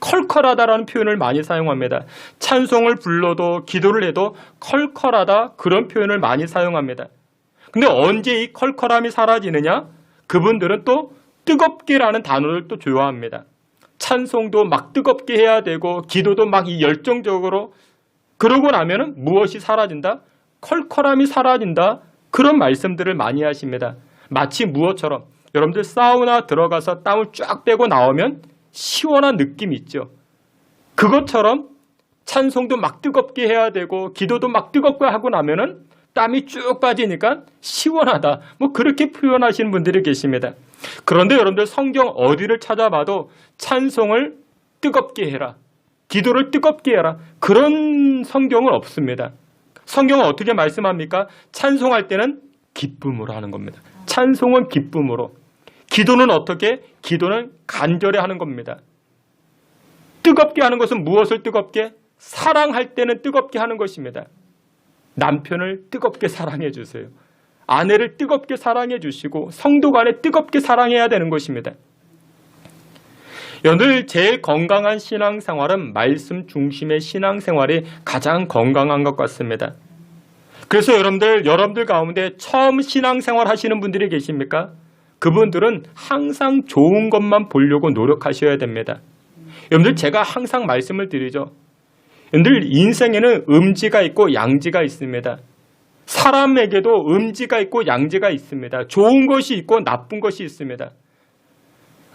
컬컬하다라는 표현을 많이 사용합니다. 찬송을 불러도 기도를 해도 컬컬하다 그런 표현을 많이 사용합니다. 근데 언제 이 컬컬함이 사라지느냐? 그분들은 또 뜨겁게라는 단어를 또 좋아합니다. 찬송도 막 뜨겁게 해야 되고 기도도 막 열정적으로 그러고 나면은 무엇이 사라진다? 컬컬함이 사라진다. 그런 말씀들을 많이 하십니다. 마치 무엇처럼 여러분들 사우나 들어가서 땀을 쫙 빼고 나오면 시원한 느낌이 있죠. 그것처럼 찬송도 막 뜨겁게 해야 되고 기도도 막 뜨겁게 하고 나면은 땀이 쭉 빠지니까 시원하다. 뭐 그렇게 표현하시는 분들이 계십니다. 그런데 여러분들 성경 어디를 찾아봐도 찬송을 뜨겁게 해라. 기도를 뜨겁게 해라. 그런 성경은 없습니다. 성경은 어떻게 말씀합니까? 찬송할 때는 기쁨으로 하는 겁니다. 찬송은 기쁨으로. 기도는 어떻게? 기도는 간절히 하는 겁니다. 뜨겁게 하는 것은 무엇을 뜨겁게? 사랑할 때는 뜨겁게 하는 것입니다. 남편을 뜨겁게 사랑해 주세요. 아내를 뜨겁게 사랑해 주시고 성도 간에 뜨겁게 사랑해야 되는 것입니다. 여러분들 제일 건강한 신앙생활은 말씀 중심의 신앙생활이 가장 건강한 것 같습니다. 그래서 여러분들 가운데 처음 신앙생활 하시는 분들이 계십니까? 그분들은 항상 좋은 것만 보려고 노력하셔야 됩니다. 여러분들 제가 항상 말씀을 드리죠. 여러분들 인생에는 음지가 있고 양지가 있습니다. 사람에게도 음지가 있고 양지가 있습니다. 좋은 것이 있고 나쁜 것이 있습니다.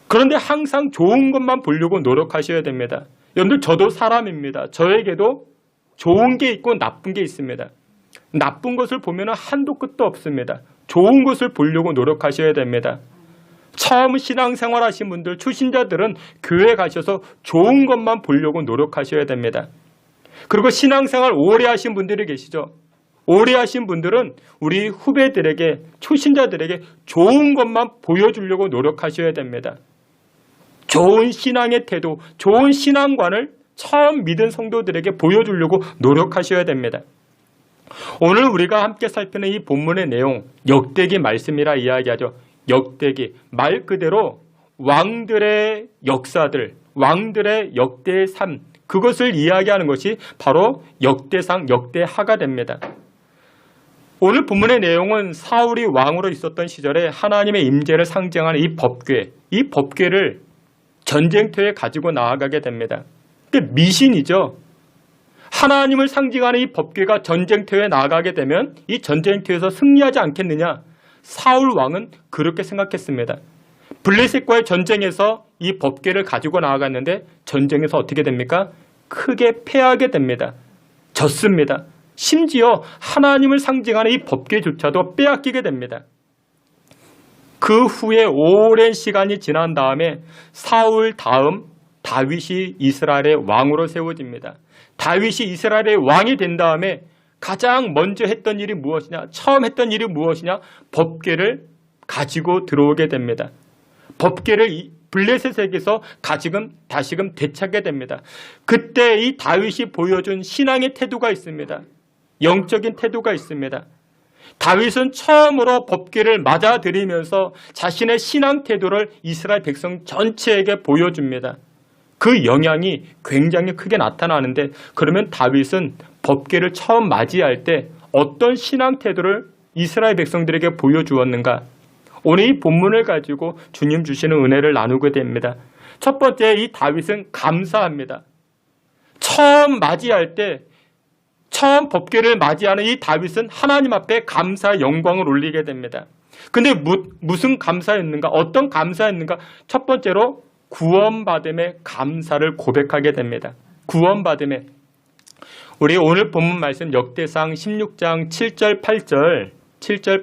그런데 항상 좋은 것만 보려고 노력하셔야 됩니다. 여러분들 저도 사람입니다. 저에게도 좋은 게 있고 나쁜 게 있습니다. 나쁜 것을 보면 한도 끝도 없습니다. 좋은 것을 보려고 노력하셔야 됩니다. 처음 신앙생활 하신 분들, 초신자들은 교회 가셔서 좋은 것만 보려고 노력하셔야 됩니다. 그리고 신앙생활 오래 하신 분들이 계시죠. 오래 하신 분들은 우리 후배들에게, 초신자들에게 좋은 것만 보여주려고 노력하셔야 됩니다. 좋은 신앙의 태도, 좋은 신앙관을 처음 믿은 성도들에게 보여주려고 노력하셔야 됩니다. 오늘 우리가 함께 살피는 이 본문의 내용, 역대기 말씀이라 이야기하죠. 역대기, 말 그대로 왕들의 역사들, 왕들의 역대의 삶, 그것을 이야기하는 것이 바로 역대상, 역대하가 됩니다. 오늘 본문의 내용은 사울이 왕으로 있었던 시절에 하나님의 임재를 상징하는 이 법궤를 전쟁터에 가지고 나아가게 됩니다. 미신이죠. 하나님을 상징하는 이 법궤가 전쟁터에 나아가게 되면 이 전쟁터에서 승리하지 않겠느냐? 사울 왕은 그렇게 생각했습니다. 블레셋과의 전쟁에서 이 법궤를 가지고 나아갔는데 전쟁에서 어떻게 됩니까? 크게 패하게 됩니다. 졌습니다. 심지어 하나님을 상징하는 이 법궤조차도 빼앗기게 됩니다. 그 후에 오랜 시간이 지난 다음에 사울 다음 다윗이 이스라엘의 왕으로 세워집니다. 다윗이 이스라엘의 왕이 된 다음에 가장 먼저 했던 일이 무엇이냐? 처음 했던 일이 무엇이냐? 법궤를 가지고 들어오게 됩니다. 법궤를 블레셋에게서 다시금 되찾게 됩니다. 그때 이 다윗이 보여준 신앙의 태도가 있습니다. 영적인 태도가 있습니다. 다윗은 처음으로 법궤를 맞아들이면서 자신의 신앙 태도를 이스라엘 백성 전체에게 보여줍니다. 그 영향이 굉장히 크게 나타나는데, 그러면 다윗은 법궤를 처음 맞이할 때 어떤 신앙 태도를 이스라엘 백성들에게 보여주었는가? 오늘 이 본문을 가지고 주님 주시는 은혜를 나누게 됩니다. 첫 번째, 이 다윗은 감사합니다. 처음 법궤를 맞이하는 이 다윗은 하나님 앞에 감사 영광을 올리게 됩니다. 근데 무슨 감사였는가? 어떤 감사였는가? 첫 번째로 구원받음의 감사를 고백하게 됩니다. 구원받음에. 우리 오늘 본문 말씀 역대상 16장 7절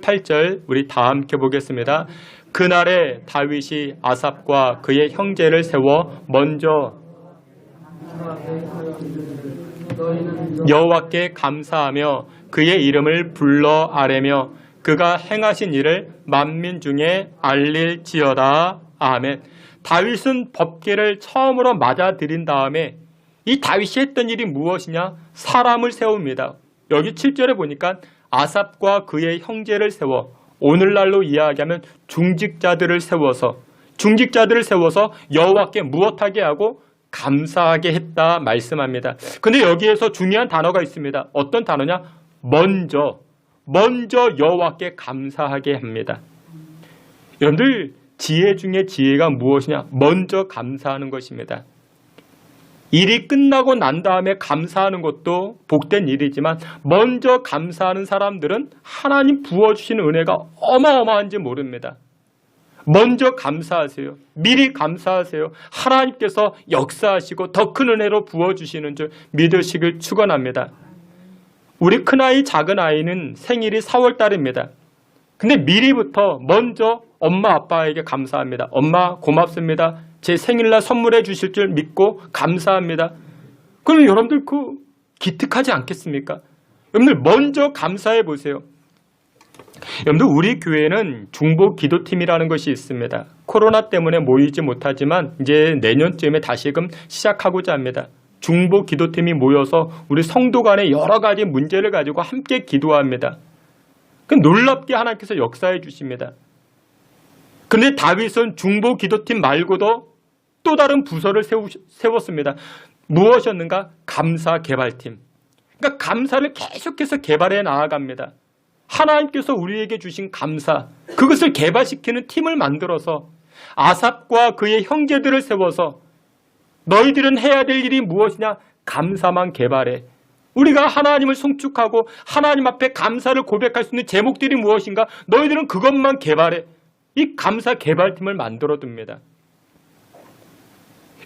8절 우리 다 함께 보겠습니다. 그날에 다윗이 아삽과 그의 형제를 세워 먼저 여호와께 감사하며 그의 이름을 불러 아뢰며 그가 행하신 일을 만민 중에 알릴지어다. 아멘. 다윗은 법궤를 처음으로 맞아들인 다음에 이 다윗이 했던 일이 무엇이냐? 사람을 세웁니다. 여기 7절에 보니까 아삽과 그의 형제를 세워, 오늘날로 이야기하면 중직자들을 세워서 여호와께 무엇하게 하고 감사하게 했다 말씀합니다. 근데 여기에서 중요한 단어가 있습니다. 어떤 단어냐? 먼저 여호와께 감사하게 합니다. 여러분들, 지혜 중에 지혜가 무엇이냐? 먼저 감사하는 것입니다. 일이 끝나고 난 다음에 감사하는 것도 복된 일이지만 먼저 감사하는 사람들은 하나님 부어주시는 은혜가 어마어마한지 모릅니다. 먼저 감사하세요. 미리 감사하세요. 하나님께서 역사하시고 더 큰 은혜로 부어주시는 줄 믿으시길 축원합니다. 우리 큰아이 작은아이는 생일이 4월 달입니다. 근데 미리부터 먼저 엄마 아빠에게 감사합니다. 엄마 고맙습니다. 제 생일날 선물해 주실 줄 믿고 감사합니다. 그럼 여러분들 기특하지 않겠습니까? 여러분들 먼저 감사해 보세요. 여러분들, 우리 교회는 중보 기도팀이라는 것이 있습니다. 코로나 때문에 모이지 못하지만 이제 내년쯤에 다시금 시작하고자 합니다. 중보 기도팀이 모여서 우리 성도 간의 여러 가지 문제를 가지고 함께 기도합니다. 놀랍게 하나님께서 역사해 주십니다. 근데 다윗은 중보 기도팀 말고도 또 다른 부서를 세웠습니다. 무엇이었는가? 감사 개발팀. 그러니까 감사를 계속해서 개발해 나아갑니다. 하나님께서 우리에게 주신 감사, 그것을 개발시키는 팀을 만들어서 아삽과 그의 형제들을 세워서 너희들은 해야 될 일이 무엇이냐? 감사만 개발해. 우리가 하나님을 송축하고 하나님 앞에 감사를 고백할 수 있는 제목들이 무엇인가? 너희들은 그것만 개발해. 이 감사 개발팀을 만들어 둡니다.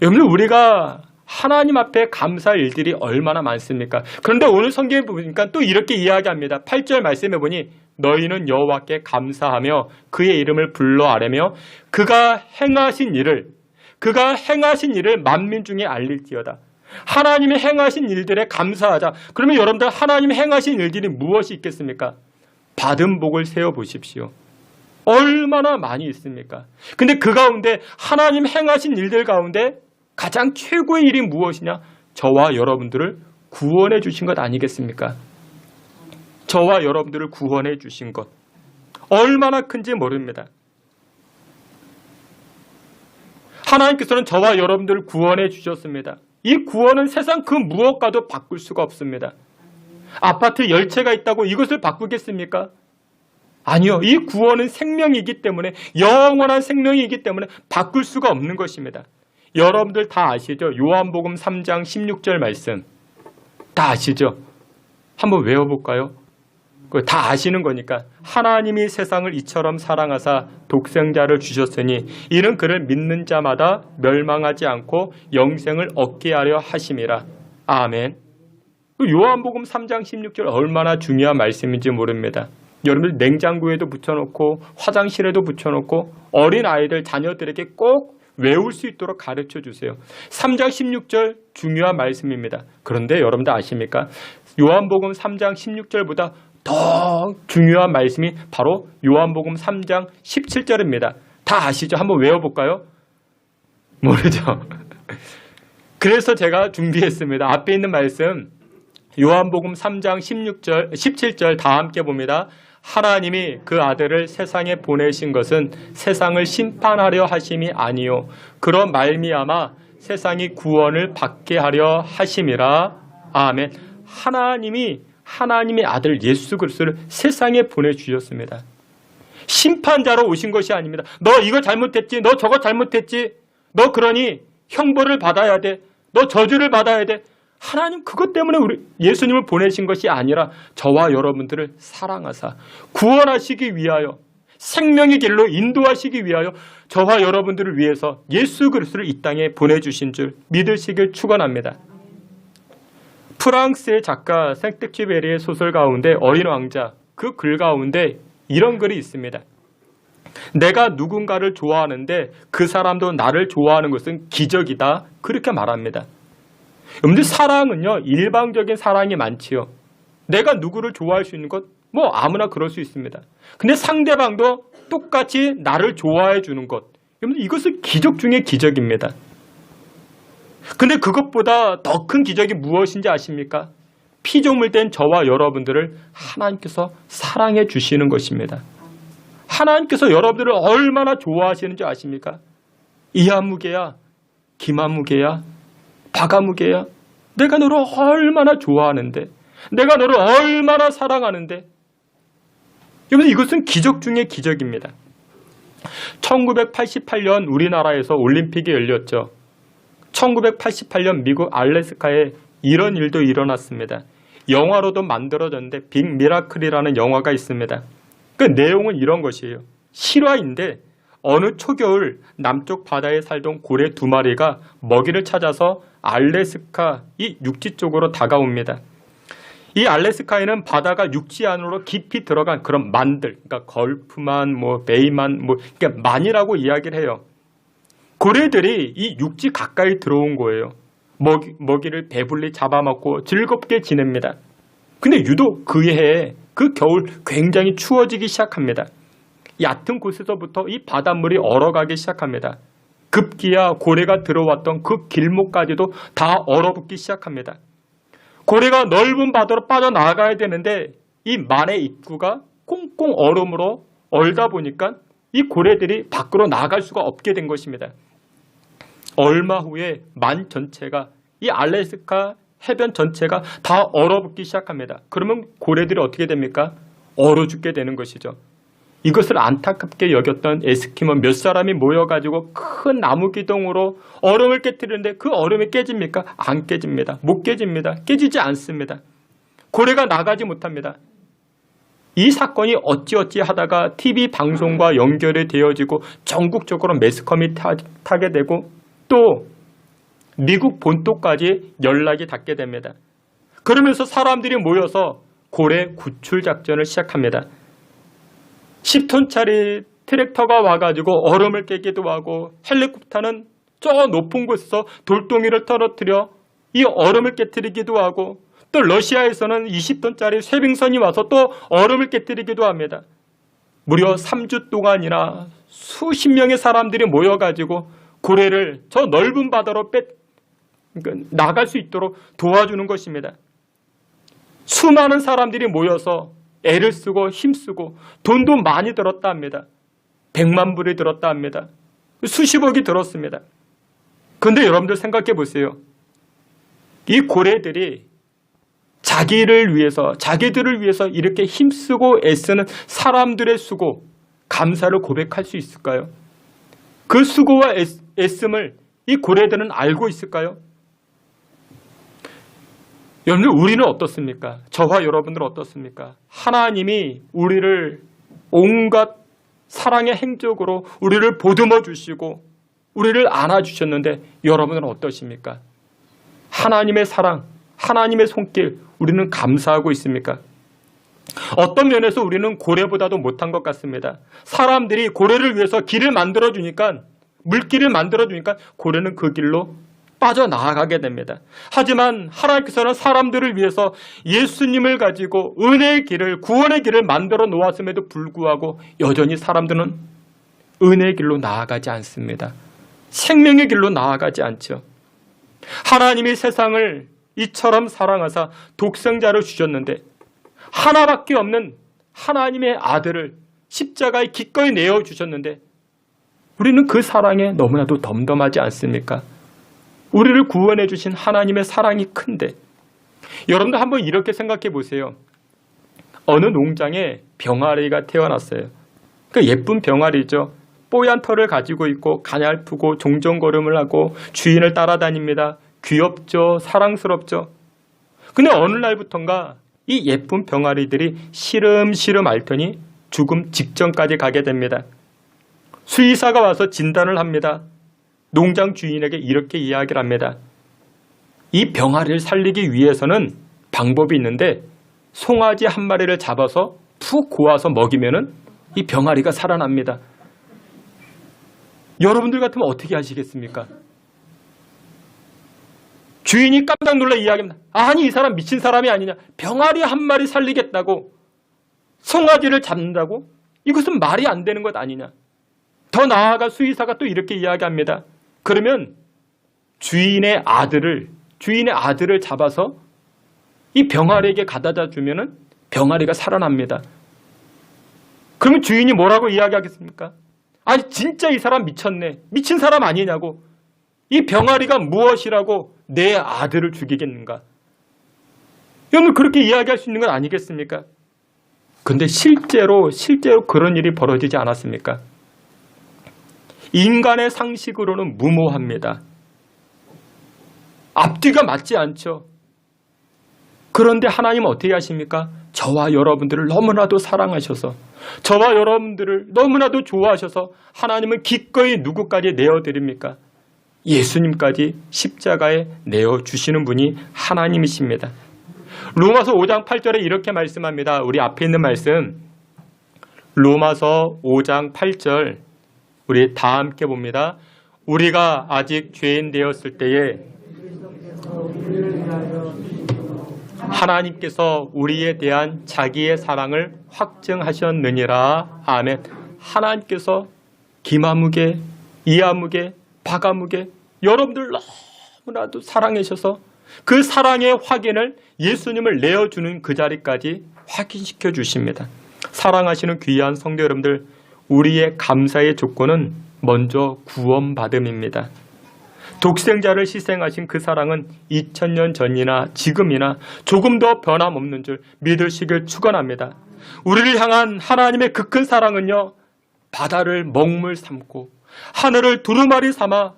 여러분, 우리가 하나님 앞에 감사할 일들이 얼마나 많습니까? 그런데 오늘 성경에 보니까 또 이렇게 이야기합니다. 8절 말씀해 보니 너희는 여호와께 감사하며 그의 이름을 불러 아뢰며 그가 행하신 일을 만민 중에 알릴지어다. 하나님이 행하신 일들에 감사하자. 그러면 여러분들 하나님이 행하신 일들이 무엇이 있겠습니까? 받은 복을 세어보십시오. 얼마나 많이 있습니까? 근데 그 가운데 하나님 행하신 일들 가운데 가장 최고의 일이 무엇이냐? 저와 여러분들을 구원해 주신 것 아니겠습니까? 저와 여러분들을 구원해 주신 것. 얼마나 큰지 모릅니다. 하나님께서는 저와 여러분들을 구원해 주셨습니다. 이 구원은 세상 그 무엇과도 바꿀 수가 없습니다. 아파트 10채가 있다고 이것을 바꾸겠습니까? 아니요. 이 구원은 생명이기 때문에, 영원한 생명이기 때문에 바꿀 수가 없는 것입니다. 여러분들 다 아시죠? 요한복음 3장 16절 말씀 다 아시죠? 한번 외워볼까요? 다 아시는 거니까. 하나님이 세상을 이처럼 사랑하사 독생자를 주셨으니 이는 그를 믿는 자마다 멸망하지 않고 영생을 얻게 하려 하심이라. 아멘. 요한복음 3장 16절 얼마나 중요한 말씀인지 모릅니다. 여러분들 냉장고에도 붙여놓고 화장실에도 붙여놓고 어린 아이들 자녀들에게 꼭 외울 수 있도록 가르쳐 주세요. 3장 16절 중요한 말씀입니다. 그런데 여러분들 아십니까? 요한복음 3장 16절보다 더 중요한 말씀이 바로 요한복음 3장 17절입니다. 다 아시죠? 한번 외워볼까요? 모르죠? 그래서 제가 준비했습니다. 앞에 있는 말씀 요한복음 3장 16절, 17절 다 함께 봅니다. 하나님이 그 아들을 세상에 보내신 것은 세상을 심판하려 하심이 아니요 그런 말미암아 세상이 구원을 받게 하려 하심이라. 아멘. 하나님의 아들 예수 그리스도를 세상에 보내주셨습니다. 심판자로 오신 것이 아닙니다. 너 이거 잘못했지, 너 저거 잘못했지, 너 그러니 형벌을 받아야 돼, 너 저주를 받아야 돼. 하나님 그것 때문에 우리 예수님을 보내신 것이 아니라 저와 여러분들을 사랑하사 구원하시기 위하여 생명의 길로 인도하시기 위하여 저와 여러분들을 위해서 예수 그리스도를 이 땅에 보내주신 줄 믿으시길 축원합니다. 프랑스의 작가 생텍쥐베리의 소설 가운데 어린 왕자 그 글 가운데 이런 글이 있습니다. 내가 누군가를 좋아하는데 그 사람도 나를 좋아하는 것은 기적이다. 그렇게 말합니다. 여러분들 사랑은요 일방적인 사랑이 많지요. 내가 누구를 좋아할 수 있는 것 뭐 아무나 그럴 수 있습니다. 근데 상대방도 똑같이 나를 좋아해 주는 것, 여러분들 이것은 기적 중의 기적입니다. 근데 그것보다 더 큰 기적이 무엇인지 아십니까? 피조물 된 저와 여러분들을 하나님께서 사랑해 주시는 것입니다. 하나님께서 여러분들을 얼마나 좋아하시는지 아십니까? 이하무개야, 김하무개야, 바가무개야, 내가 너를 얼마나 좋아하는데, 내가 너를 얼마나 사랑하는데. 여러분 이것은 기적 중의 기적입니다. 1988년 우리나라에서 올림픽이 열렸죠. 1988년 미국 알래스카에 이런 일도 일어났습니다. 영화로도 만들어졌는데 빅 미라클이라는 영화가 있습니다. 그 내용은 이런 것이에요. 실화인데 어느 초겨울 남쪽 바다에 살던 고래 2마리가 먹이를 찾아서 알래스카 이 육지 쪽으로 다가옵니다. 이 알래스카에는 바다가 육지 안으로 깊이 들어간 그런 만들, 그러니까 걸프만, 베이만, 그러니까 만이라고 이야기를 해요. 고래들이 이 육지 가까이 들어온 거예요. 먹이를 배불리 잡아먹고 즐겁게 지냅니다. 근데 유독 그 해에 그 겨울 굉장히 추워지기 시작합니다. 얕은 곳에서부터 이 바닷물이 얼어가기 시작합니다. 급기야 고래가 들어왔던 그 길목까지도 다 얼어붙기 시작합니다. 고래가 넓은 바다로 빠져나가야 되는데 이 만의 입구가 꽁꽁 얼음으로 얼다 보니까 이 고래들이 밖으로 나갈 수가 없게 된 것입니다. 얼마 후에 만 전체가, 이 알래스카 해변 전체가 다 얼어붙기 시작합니다. 그러면 고래들이 어떻게 됩니까? 얼어 죽게 되는 것이죠. 이것을 안타깝게 여겼던 에스키모 몇 사람이 모여가지고 큰 나무 기둥으로 얼음을 깨뜨리는데 그 얼음이 깨집니까? 안 깨집니다. 못 깨집니다. 깨지지 않습니다. 고래가 나가지 못합니다. 이 사건이 어찌어찌 하다가 TV 방송과 연결이 되어지고 전국적으로 매스컴이 타게 되고 또 미국 본토까지 연락이 닿게 됩니다. 그러면서 사람들이 모여서 고래 구출 작전을 시작합니다. 10톤짜리 트랙터가 와가지고 얼음을 깨기도 하고 헬리콥터는 저 높은 곳에서 돌덩이를 떨어뜨려 이 얼음을 깨뜨리기도 하고 또 러시아에서는 20톤짜리 쇄빙선이 와서 또 얼음을 깨뜨리기도 합니다. 무려 3주 동안이나 수십 명의 사람들이 모여가지고 고래를 저 넓은 바다로 나갈 수 있도록 도와주는 것입니다. 수많은 사람들이 모여서 애를 쓰고 힘쓰고 돈도 많이 들었다 합니다. 100만 불이 들었다 합니다. 수십억이 들었습니다. 그런데 여러분들 생각해 보세요. 이 고래들이 자기들을 위해서 이렇게 힘쓰고 애쓰는 사람들의 수고, 감사를 고백할 수 있을까요? 그 수고와 애씀을 이 고래들은 알고 있을까요? 여러분들, 우리는 어떻습니까? 저와 여러분들은 어떻습니까? 하나님이 우리를 온갖 사랑의 행적으로 우리를 보듬어 주시고 우리를 안아주셨는데 여러분은 어떠십니까? 하나님의 사랑, 하나님의 손길, 우리는 감사하고 있습니까? 어떤 면에서 우리는 고래보다도 못한 것 같습니다. 사람들이 고래를 위해서 길을 만들어주니까, 물길을 만들어주니까 고래는 그 길로 빠져나가게 됩니다. 하지만 하나님께서는 사람들을 위해서 예수님을 가지고 은혜의 길을, 구원의 길을 만들어 놓았음에도 불구하고 여전히 사람들은 은혜의 길로 나아가지 않습니다. 생명의 길로 나아가지 않죠. 하나님이 세상을 이처럼 사랑하사 독생자를 주셨는데 하나밖에 없는 하나님의 아들을 십자가에 기꺼이 내어주셨는데 우리는 그 사랑에 너무나도 덤덤하지 않습니까? 우리를 구원해 주신 하나님의 사랑이 큰데 여러분들 한번 이렇게 생각해 보세요. 어느 농장에 병아리가 태어났어요. 그 예쁜 병아리죠. 뽀얀 털을 가지고 있고 가냘프고 종종걸음을 하고 주인을 따라다닙니다. 귀엽죠. 사랑스럽죠. 근데 어느 날부턴가 이 예쁜 병아리들이 시름시름 앓더니 죽음 직전까지 가게 됩니다. 수의사가 와서 진단을 합니다. 농장 주인에게 이렇게 이야기를 합니다. 이 병아리를 살리기 위해서는 방법이 있는데 송아지 한 마리를 잡아서 푹 고아서 먹이면은 이 병아리가 살아납니다. 여러분들 같으면 어떻게 하시겠습니까? 주인이 깜짝 놀라 이야기합니다. 아니, 이 사람 미친 사람이 아니냐. 병아리 한 마리 살리겠다고 송아지를 잡는다고? 이것은 말이 안 되는 것 아니냐. 더 나아가 수의사가 또 이렇게 이야기합니다. 그러면 주인의 아들을 잡아서 이 병아리에게 가져다 주면은 병아리가 살아납니다. 그러면 주인이 뭐라고 이야기하겠습니까? 아니, 진짜 이 사람 미쳤네. 미친 사람 아니냐고. 이 병아리가 무엇이라고 내 아들을 죽이겠는가? 여러분, 그렇게 이야기할 수 있는 건 아니겠습니까? 근데 실제로 그런 일이 벌어지지 않았습니까? 인간의 상식으로는 무모합니다. 앞뒤가 맞지 않죠. 그런데 하나님은 어떻게 하십니까? 저와 여러분들을 너무나도 사랑하셔서, 저와 여러분들을 너무나도 좋아하셔서 하나님은 기꺼이 누구까지 내어드립니까? 예수님까지 십자가에 내어주시는 분이 하나님이십니다. 로마서 5장 8절에 이렇게 말씀합니다. 우리 앞에 있는 말씀, 로마서 5장 8절, 우리 다 함께 봅니다. 우리가 아직 죄인 되었을 때에 하나님께서 우리에 대한 자기의 사랑을 확증하셨느니라. 아멘. 하나님께서 기마무게, 이하무게, 바가무게 여러분들 너무나도 사랑하셔서 그 사랑의 확인을 예수님을 내어주는 그 자리까지 확인시켜 주십니다. 사랑하시는 귀한 성도 여러분들, 우리의 감사의 조건은 먼저 구원받음입니다. 독생자를 희생하신 그 사랑은 2000년 전이나 지금이나 조금 더 변함없는 줄 믿으시길 축원합니다. 우리를 향한 하나님의 그 큰 사랑은요, 바다를 먹물 삼고 하늘을 두루마리 삼아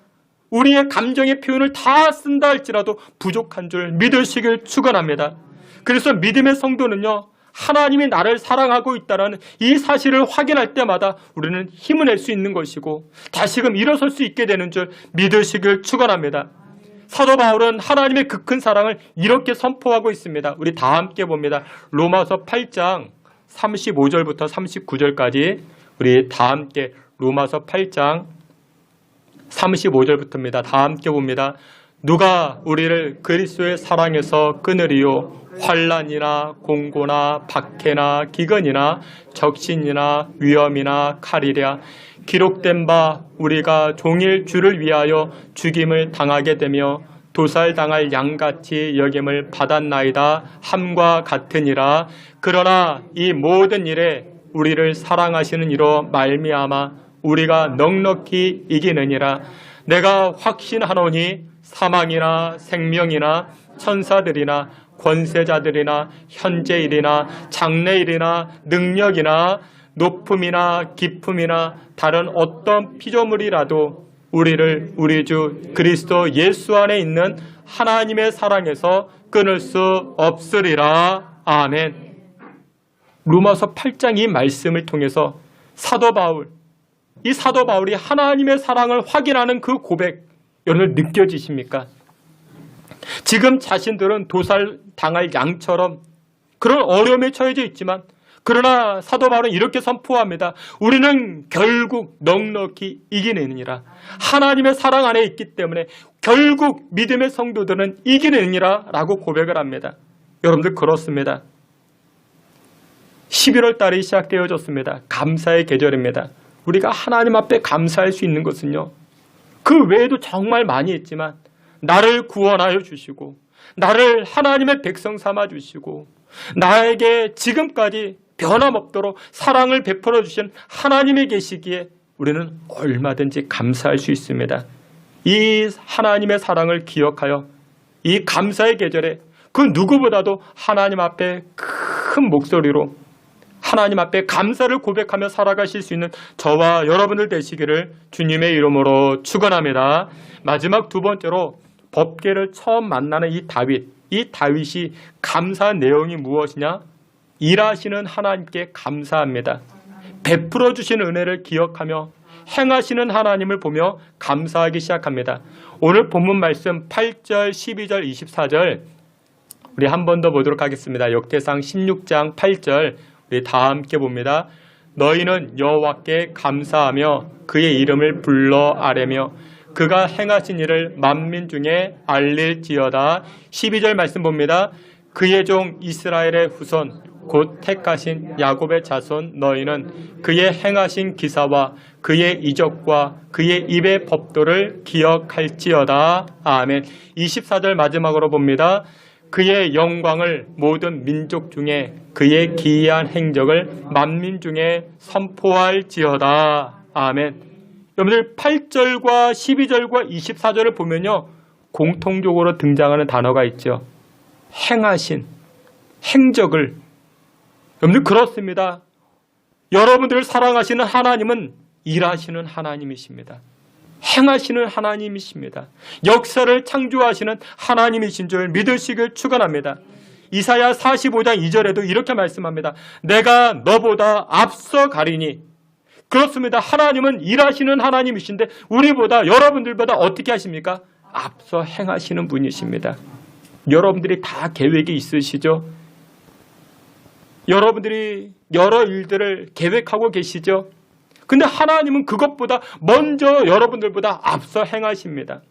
우리의 감정의 표현을 다 쓴다 할지라도 부족한 줄 믿으시길 축원합니다. 그래서 믿음의 성도는요, 하나님이 나를 사랑하고 있다는 이 사실을 확인할 때마다 우리는 힘을 낼 수 있는 것이고 다시금 일어설 수 있게 되는 줄 믿으시길 축원합니다. 사도 바울은 하나님의 그 큰 사랑을 이렇게 선포하고 있습니다. 우리 다 함께 봅니다. 로마서 8장 35절부터 39절까지 우리 다 함께 로마서 8장 35절부터입니다. 다 함께 봅니다. 누가 우리를 그리스도의 사랑에서 끊으리요? 환난이나 공고나 박해나 기근이나 적신이나 위험이나 칼이랴. 기록된 바 우리가 종일 주를 위하여 죽임을 당하게 되며 도살당할 양같이 여김을 받았나이다 함과 같으니라. 그러나 이 모든 일에 우리를 사랑하시는 이로 말미암아 우리가 넉넉히 이기느니라. 내가 확신하노니 사망이나 생명이나 천사들이나 권세자들이나 현재일이나 장래일이나 능력이나 높음이나 깊음이나 다른 어떤 피조물이라도 우리를 우리 주 그리스도 예수 안에 있는 하나님의 사랑에서 끊을 수 없으리라. 아멘. 로마서 8장 이 말씀을 통해서 이 사도 바울이 하나님의 사랑을 확인하는 그 고백, 여러분 느껴지십니까? 지금 자신들은 도살당할 양처럼 그런 어려움에 처해져 있지만, 그러나 사도 바울은 이렇게 선포합니다. 우리는 결국 넉넉히 이기느니라. 하나님의 사랑 안에 있기 때문에 결국 믿음의 성도들은 이기느니라 라고 고백을 합니다. 여러분들 그렇습니다. 11월 달이 시작되어졌습니다. 감사의 계절입니다. 우리가 하나님 앞에 감사할 수 있는 것은요, 그 외에도 정말 많이 있지만 나를 구원하여 주시고 나를 하나님의 백성 삼아 주시고 나에게 지금까지 변함없도록 사랑을 베풀어 주신 하나님이 계시기에 우리는 얼마든지 감사할 수 있습니다. 이 하나님의 사랑을 기억하여 이 감사의 계절에 그 누구보다도 하나님 앞에 큰 목소리로 하나님 앞에 감사를 고백하며 살아가실 수 있는 저와 여러분들 되시기를 주님의 이름으로 축원합니다. 마지막 두 번째로 법궤를 처음 만나는 이 다윗이 감사한 내용이 무엇이냐? 일하시는 하나님께 감사합니다. 베풀어 주신 은혜를 기억하며 행하시는 하나님을 보며 감사하기 시작합니다. 오늘 본문 말씀 8절, 12절, 24절 우리 한 번 더 보도록 하겠습니다. 역대상 16장 8절 우리 다 함께 봅니다. 너희는 여호와께 감사하며 그의 이름을 불러 아뢰며 그가 행하신 일을 만민 중에 알릴지어다. 12절 말씀 봅니다. 그의 종 이스라엘의 후손 곧 택하신 야곱의 자손 너희는 그의 행하신 기사와 그의 이적과 그의 입의 법도를 기억할지어다. 아멘. 24절 마지막으로 봅니다. 그의 영광을 모든 민족 중에 그의 기이한 행적을 만민 중에 선포할지어다. 아멘. 여러분들 8절과 12절과 24절을 보면요, 공통적으로 등장하는 단어가 있죠. 행하신, 행적을. 여러분들 그렇습니다. 여러분들을 사랑하시는 하나님은 일하시는 하나님이십니다. 행하시는 하나님이십니다. 역사를 창조하시는 하나님이신 줄 믿으시길 축원합니다. 이사야 45장 2절에도 이렇게 말씀합니다. 내가 너보다 앞서 가리니. 그렇습니다. 하나님은 일하시는 하나님이신데 우리보다, 여러분들보다 어떻게 하십니까? 앞서 행하시는 분이십니다. 여러분들이 다 계획이 있으시죠? 여러분들이 여러 일들을 계획하고 계시죠? 근데 하나님은 그것보다 먼저 여러분들보다 앞서 행하십니다.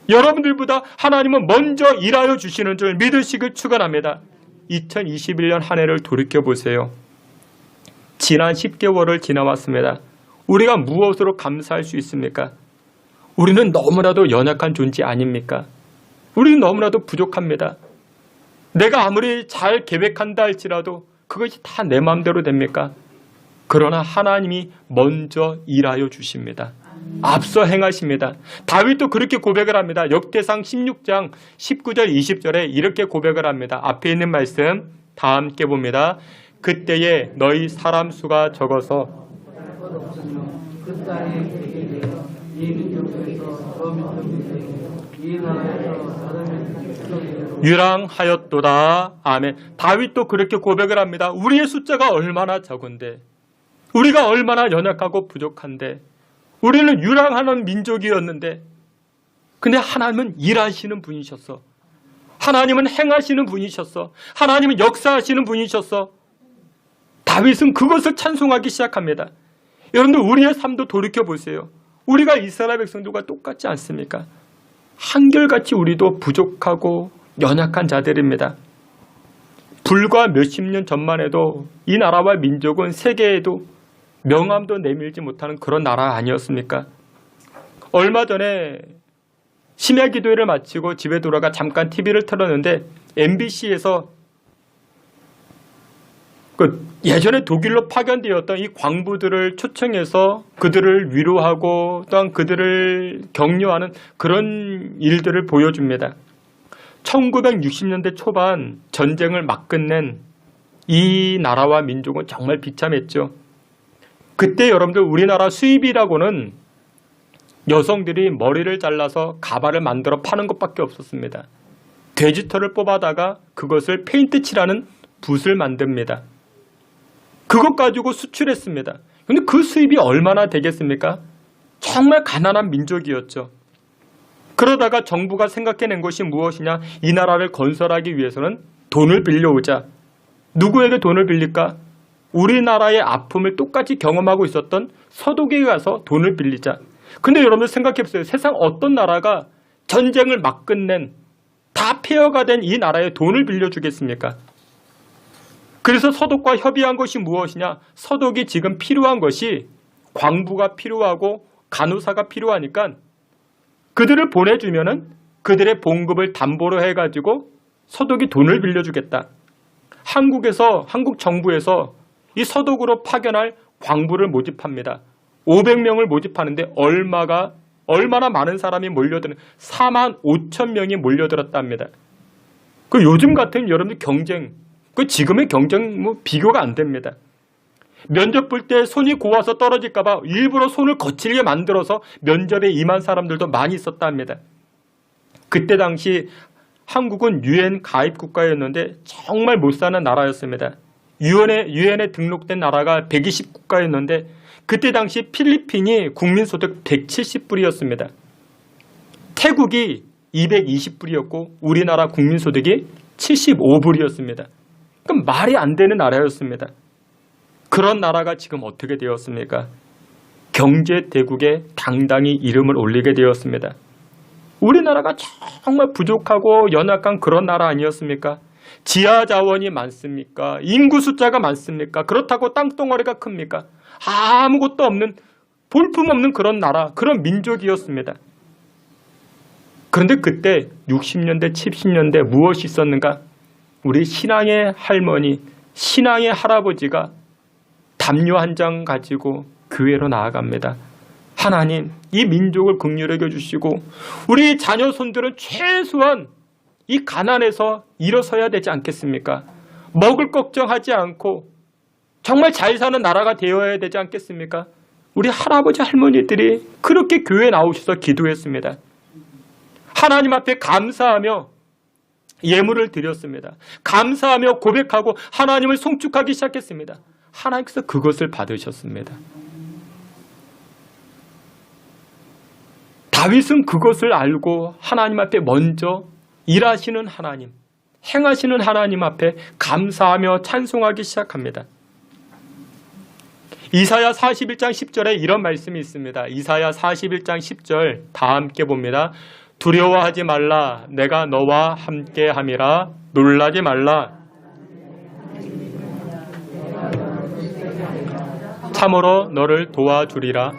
여러분들보다 하나님은 먼저 일하여 주시는 줄 믿으시길 축원합니다. 2021년 한 해를 돌이켜보세요. 지난 10개월을 지나왔습니다. 우리가 무엇으로 감사할 수 있습니까? 우리는 너무나도 연약한 존재 아닙니까? 우리는 너무나도 부족합니다. 내가 아무리 잘 계획한다 할지라도 그것이 다 내 마음대로 됩니까? 그러나 하나님이 먼저 일하여 주십니다. 앞서 행하십니다. 다윗도 그렇게 고백을 합니다. 역대상 16장 19절 20절에 이렇게 고백을 합니다. 앞에 있는 말씀 다 함께 봅니다. 그때에 너희 사람 수가 적어서 유랑하였도다. 아멘. 다윗도 그렇게 고백을 합니다. 우리의 숫자가 얼마나 적은데, 우리가 얼마나 연약하고 부족한데, 우리는 유랑하는 민족이었는데 근데 하나님은 일하시는 분이셨어. 하나님은 행하시는 분이셨어. 하나님은 역사하시는 분이셨어. 다윗은 그것을 찬송하기 시작합니다. 여러분들 우리의 삶도 돌이켜보세요. 우리가 이스라엘 백성들과 똑같지 않습니까? 한결같이 우리도 부족하고 연약한 자들입니다. 불과 몇십 년 전만 해도 이 나라와 민족은 세계에도 명함도 내밀지 못하는 그런 나라 아니었습니까? 얼마 전에 심야 기도회를 마치고 집에 돌아가 잠깐 TV를 틀었는데 MBC에서 예전에 독일로 파견되었던 이 광부들을 초청해서 그들을 위로하고 또한 그들을 격려하는 그런 일들을 보여줍니다. 1960년대 초반 전쟁을 막 끝낸 이 나라와 민족은 정말 비참했죠. 그때 여러분들 우리나라 수입이라고는 여성들이 머리를 잘라서 가발을 만들어 파는 것밖에 없었습니다. 돼지털을 뽑아다가 그것을 페인트 칠하는 붓을 만듭니다. 그것 가지고 수출했습니다. 그런데 그 수입이 얼마나 되겠습니까? 정말 가난한 민족이었죠. 그러다가 정부가 생각해낸 것이 무엇이냐? 이 나라를 건설하기 위해서는 돈을 빌려오자. 누구에게 돈을 빌릴까? 우리나라의 아픔을 똑같이 경험하고 있었던 서독에 가서 돈을 빌리자. 근데 여러분들 생각해보세요. 세상 어떤 나라가 전쟁을 막 끝낸 다 폐허가 된 이 나라에 돈을 빌려주겠습니까? 그래서 서독과 협의한 것이 무엇이냐? 서독이 지금 필요한 것이 광부가 필요하고 간호사가 필요하니까 그들을 보내주면은 그들의 봉급을 담보로 해가지고 서독이 돈을 빌려주겠다. 한국 정부에서 이 서독으로 파견할 광부를 모집합니다. 500명을 모집하는데 얼마나 많은 사람이 몰려드는 4만 5천 명이 몰려들었답니다. 그 요즘 같은 여러분들 경쟁, 그 지금의 경쟁 비교가 안 됩니다. 면접 볼 때 손이 고와서 떨어질까봐 일부러 손을 거칠게 만들어서 면접에 임한 사람들도 많이 있었답니다. 그때 당시 한국은 UN 가입 국가였는데 정말 못 사는 나라였습니다. 유엔에 등록된 나라가 120국가였는데 그때 당시 필리핀이 국민소득 170불이었습니다. 태국이 220불이었고 우리나라 국민소득이 75불이었습니다. 그럼 말이 안 되는 나라였습니다. 그런 나라가 지금 어떻게 되었습니까? 경제대국에 당당히 이름을 올리게 되었습니다. 우리나라가 정말 부족하고 연약한 그런 나라 아니었습니까? 지하 자원이 많습니까? 인구 숫자가 많습니까? 그렇다고 땅덩어리가 큽니까? 아무것도 없는, 볼품없는 그런 나라, 그런 민족이었습니다. 그런데 그때 60년대, 70년대 무엇이 있었는가? 우리 신앙의 할머니, 신앙의 할아버지가 담요 한 장 가지고 교회로 나아갑니다. 하나님, 이 민족을 긍휼히 여겨주시고 우리 자녀 손들은 최소한 이 가난에서 일어서야 되지 않겠습니까? 먹을 걱정하지 않고 정말 잘 사는 나라가 되어야 되지 않겠습니까? 우리 할아버지 할머니들이 그렇게 교회에 나오셔서 기도했습니다. 하나님 앞에 감사하며 예물을 드렸습니다. 감사하며 고백하고 하나님을 송축하기 시작했습니다. 하나님께서 그것을 받으셨습니다. 다윗은 그것을 알고 하나님 앞에 먼저 일하시는 하나님, 행하시는 하나님 앞에 감사하며 찬송하기 시작합니다. 이사야 41장 10절에 이런 말씀이 있습니다. 이사야 41장 10절 다 함께 봅니다. 두려워하지 말라. 내가 너와 함께 함이라. 놀라지 말라. 참으로 너를 도와주리라.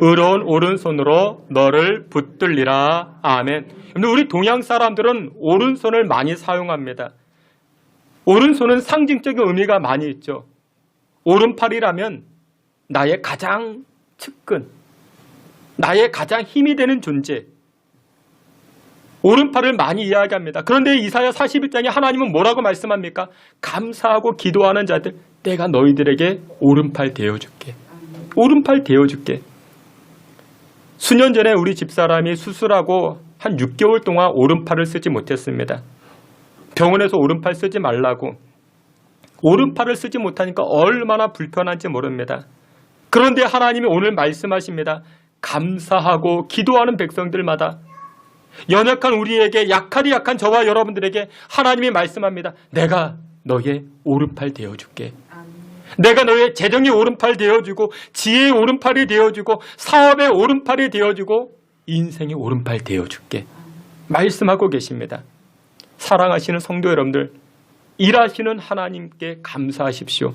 의로운 오른손으로 너를 붙들리라. 아멘. 우리 동양 사람들은 오른손을 많이 사용합니다. 오른손은 상징적인 의미가 많이 있죠. 오른팔이라면 나의 가장 측근, 나의 가장 힘이 되는 존재. 오른팔을 많이 이야기합니다. 그런데 이사야 41장에 하나님은 뭐라고 말씀합니까? 감사하고 기도하는 자들, 내가 너희들에게 오른팔 되어줄게. 오른팔 되어줄게. 수년 전에 우리 집사람이 수술하고 한 6개월 동안 오른팔을 쓰지 못했습니다. 병원에서 오른팔 쓰지 말라고. 오른팔을 쓰지 못하니까 얼마나 불편한지 모릅니다. 그런데 하나님이 오늘 말씀하십니다. 감사하고 기도하는 백성들마다 연약한 우리에게 약하디 약한 저와 여러분들에게 하나님이 말씀합니다. 내가 너의 오른팔 되어줄게. 내가 너의 재정의 오른팔 되어주고 지혜의 오른팔이 되어주고 사업의 오른팔이 되어주고 인생의 오른팔 되어줄게. 말씀하고 계십니다. 사랑하시는 성도 여러분들, 일하시는 하나님께 감사하십시오.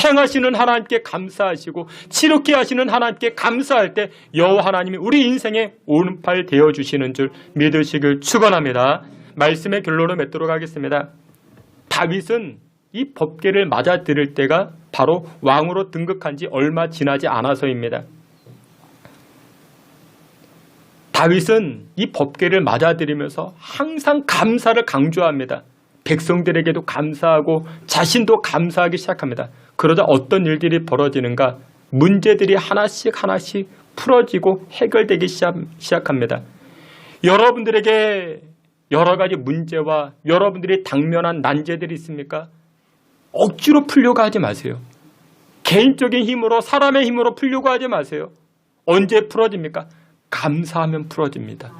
행하시는 하나님께 감사하시고 치luc게 하시는 하나님께 감사할 때 여호와 하나님이 우리 인생의 오른팔 되어주시는 줄 믿으시길 축원합니다. 말씀의 결론을 맺도록 하겠습니다. 다윗은 이 법궤를 맞아 들을 때가 바로 왕으로 등극한 지 얼마 지나지 않아서입니다. 다윗은 이 법궤를 맞아들이면서 항상 감사를 강조합니다. 백성들에게도 감사하고 자신도 감사하기 시작합니다. 그러자 어떤 일들이 벌어지는가? 문제들이 하나씩 풀어지고 해결되기 시작합니다. 여러분들에게 여러 가지 문제와 여러분들이 당면한 난제들이 있습니까? 억지로 풀려고 하지 마세요. 개인적인 힘으로 사람의 힘으로 풀려고 하지 마세요. 언제 풀어집니까? 감사하면 풀어집니다.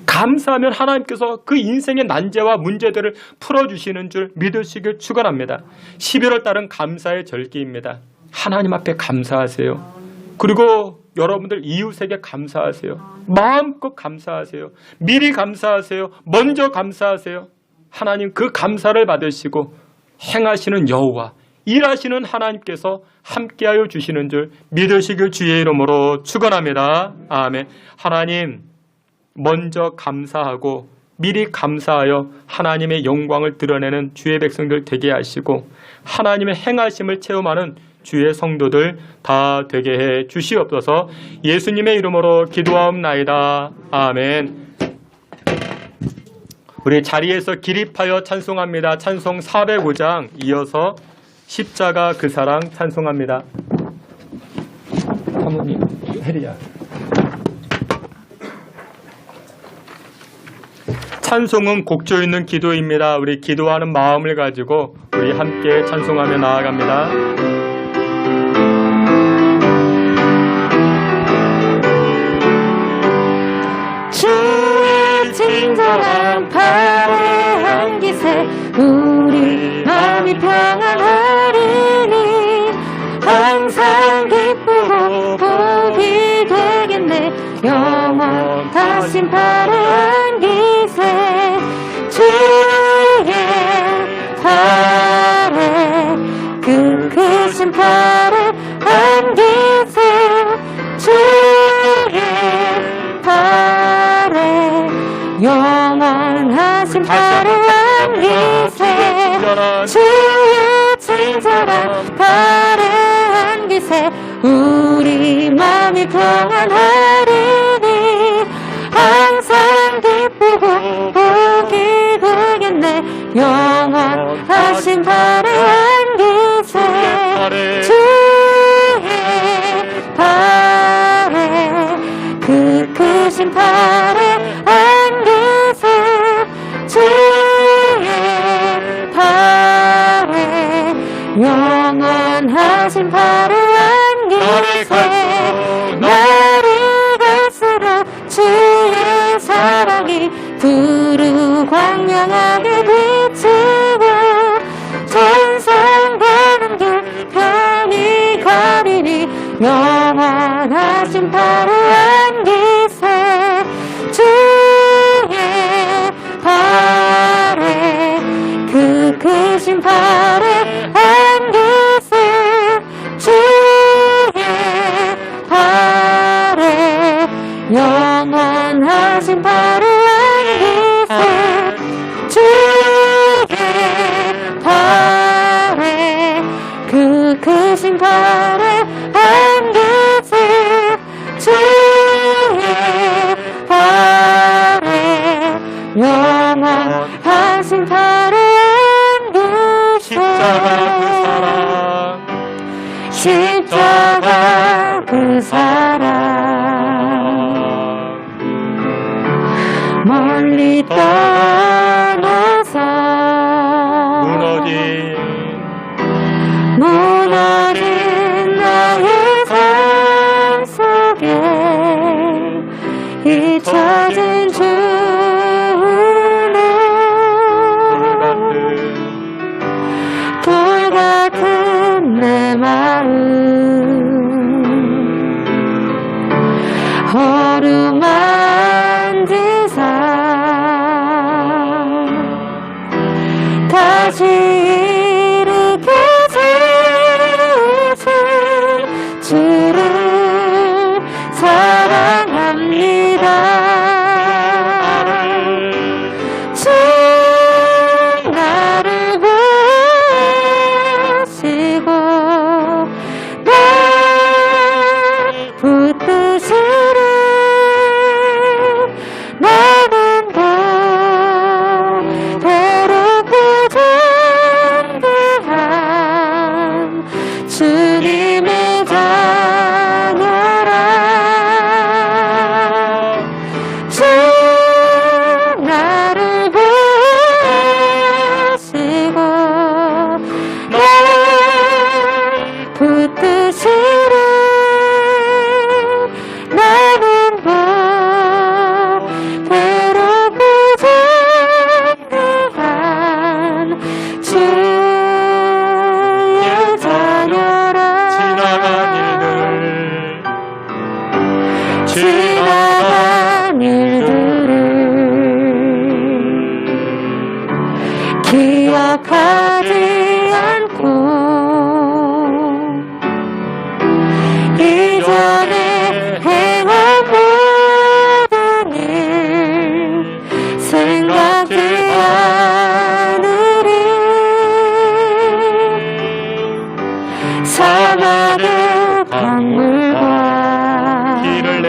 감사하면 하나님께서 그 인생의 난제와 문제들을 풀어주시는 줄 믿으시길 축원합니다. 11월 달은 감사의 절기입니다. 하나님 앞에 감사하세요. 그리고 여러분들 이웃에게 감사하세요. 마음껏 감사하세요. 미리 감사하세요. 먼저 감사하세요. 하나님 그 감사를 받으시고 행하시는 여호와 일하시는 하나님께서 함께하여 주시는 줄 믿으시길 주의 이름으로 축원합니다. 아멘. 하나님 먼저 감사하고 미리 감사하여 하나님의 영광을 드러내는 주의 백성들 되게 하시고 하나님의 행하심을 체험하는 주의 성도들 다 되게 해 주시옵소서. 예수님의 이름으로 기도하옵나이다. 아멘. 우리 자리에서 기립하여 찬송합니다. 찬송 405장 이어서 십자가 그 사랑 찬송합니다. 사모님, 혜리야. 찬송은 곡조 있는 기도입니다. 우리 기도하는 마음을 가지고 우리 함께 찬송하며 나아갑니다. 주의 친절한 팔의 한깃에 우리 마음이 평안하리니 항상 기쁘고 복이 되겠네. 영원하신 팔의 한깃에 주의 팔에 그 크신 팔의 한깃에 주의 팔에 영원하신 팔의 한깃에 주의 친절한 팔의 한깃에 우리 마음이 평안하리니 항상 기쁘고 복이 되겠네. 영원하신 팔의 한깃에 주의 팔에 그 크신 팔의 한깃에 주의 팔에 영원하신 팔의 한깃에 날이 갈수록 주의 사랑이 두루 광명하게 비치고 천상 가는 길 편히 가리니 영원하신 팔의 한깃에 주의 팔에 그 크신 팔의 한깃에 주의 팔에 영원하신 팔의 한깃에 주의 팔에 그 크신 팔의 한깃에 주의 팔에 영원하신 팔의 한깃에 십자가 그 사랑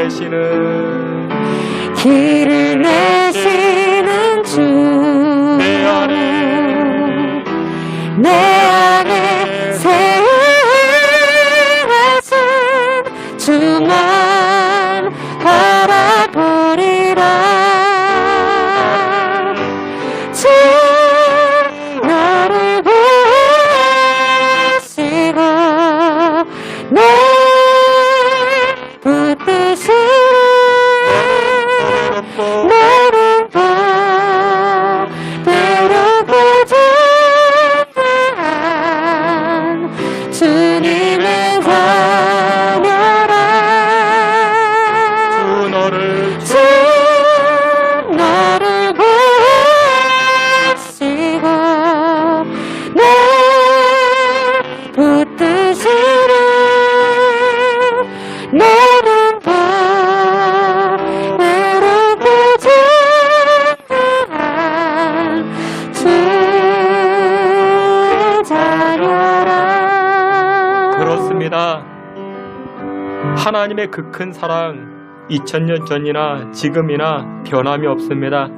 내시는 길을 내시는 주, 내 안에 내 안에 세우신 주만 바라보리라. 주 나를 보시고 내 붙드시는 나를 봐 배로부지 주님의 자녀라. 주 너를 보시고 내 붙드시는 나를 봐 배로부지 주 자녀라. 그렇습니다. 하나님의 그 큰 사랑 2000년 전이나 지금이나 변함이 없습니다.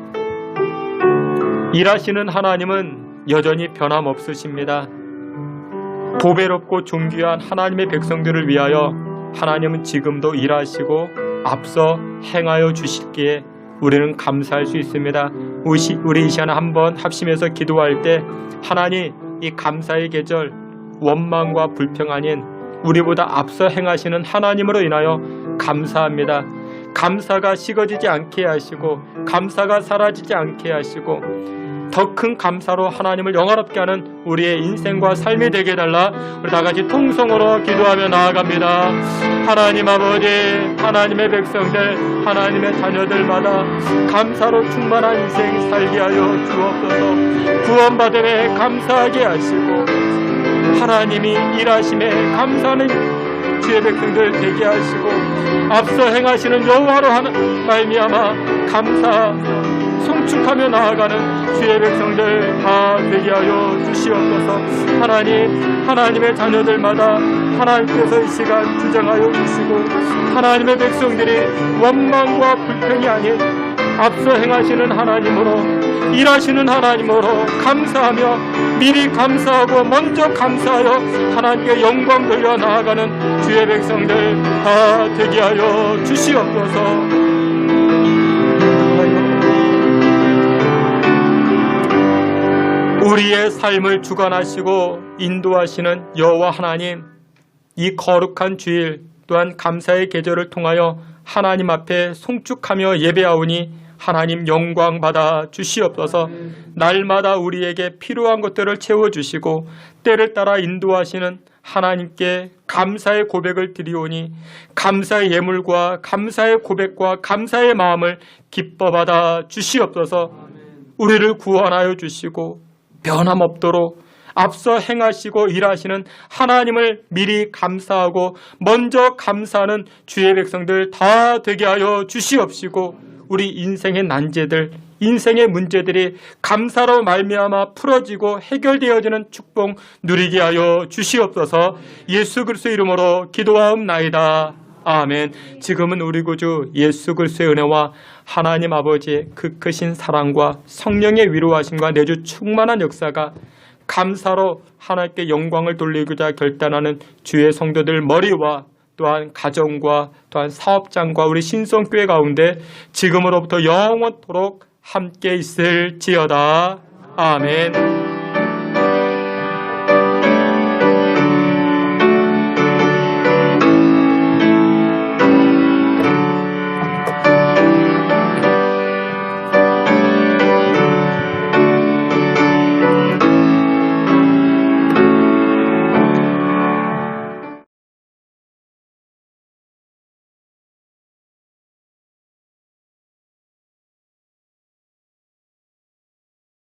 일하시는 하나님은 여전히 변함없으십니다. 보배롭고 존귀한 하나님의 백성들을 위하여 하나님은 지금도 일하시고 앞서 행하여 주실기에 우리는 감사할 수 있습니다. 우리 이 시간에 한번 합심해서 기도할 때 하나님, 이 감사의 계절, 원망과 불평 아닌 우리보다 앞서 행하시는 하나님으로 인하여 감사합니다. 감사가 식어지지 않게 하시고 감사가 사라지지 않게 하시고 더 큰 감사로 하나님을 영화롭게 하는 우리의 인생과 삶이 되게 해달라. 우리 다같이 통성으로 기도하며 나아갑니다. 하나님 아버지, 하나님의 백성들, 하나님의 자녀들마다 감사로 충만한 인생 살게 하여 주옵소서. 구원받음에 감사하게 하시고 하나님이 일하심에 감사하는 주의 백성들 되게 하시고 앞서 행하시는 여호와로 말미암아 감사 송축하며 나아가는 주의 백성들 다 되게 하여 주시옵소서. 하나님의 자녀들마다 하나님께서 이 시간 주장하여 주시고 하나님의 백성들이 원망과 불평이 아닌 앞서 행하시는 하나님으로 일하시는 하나님으로 감사하며 미리 감사하고 먼저 감사하여 하나님께 영광 돌려 나아가는 주의 백성들 다 되게 하여 주시옵소서. 우리의 삶을 주관하시고 인도하시는 여호와 하나님, 이 거룩한 주일 또한 감사의 계절을 통하여 하나님 앞에 송축하며 예배하오니 하나님 영광 받아 주시옵소서. 날마다 우리에게 필요한 것들을 채워주시고 때를 따라 인도하시는 하나님께 감사의 고백을 드리오니 감사의 예물과 감사의 고백과 감사의 마음을 기뻐 받아 주시옵소서. 우리를 구원하여 주시고 변함없도록 앞서 행하시고 일하시는 하나님을 미리 감사하고 먼저 감사하는 주의 백성들 다 되게 하여 주시옵시고 우리 인생의 난제들, 인생의 문제들이 감사로 말미암아 풀어지고 해결되어지는 축복 누리게 하여 주시옵소서. 예수 그리스도의 이름으로 기도하옵나이다. 아멘. 지금은 우리 구주 예수 그리스도의 은혜와 하나님 아버지의 그 크신 사랑과 성령의 위로하심과 내주 충만한 역사가 감사로 하나님께 영광을 돌리고자 결단하는 주의 성도들 머리와 또한 가정과 또한 사업장과 우리 신성교회 가운데 지금으로부터 영원토록 함께 있을지어다. 아멘.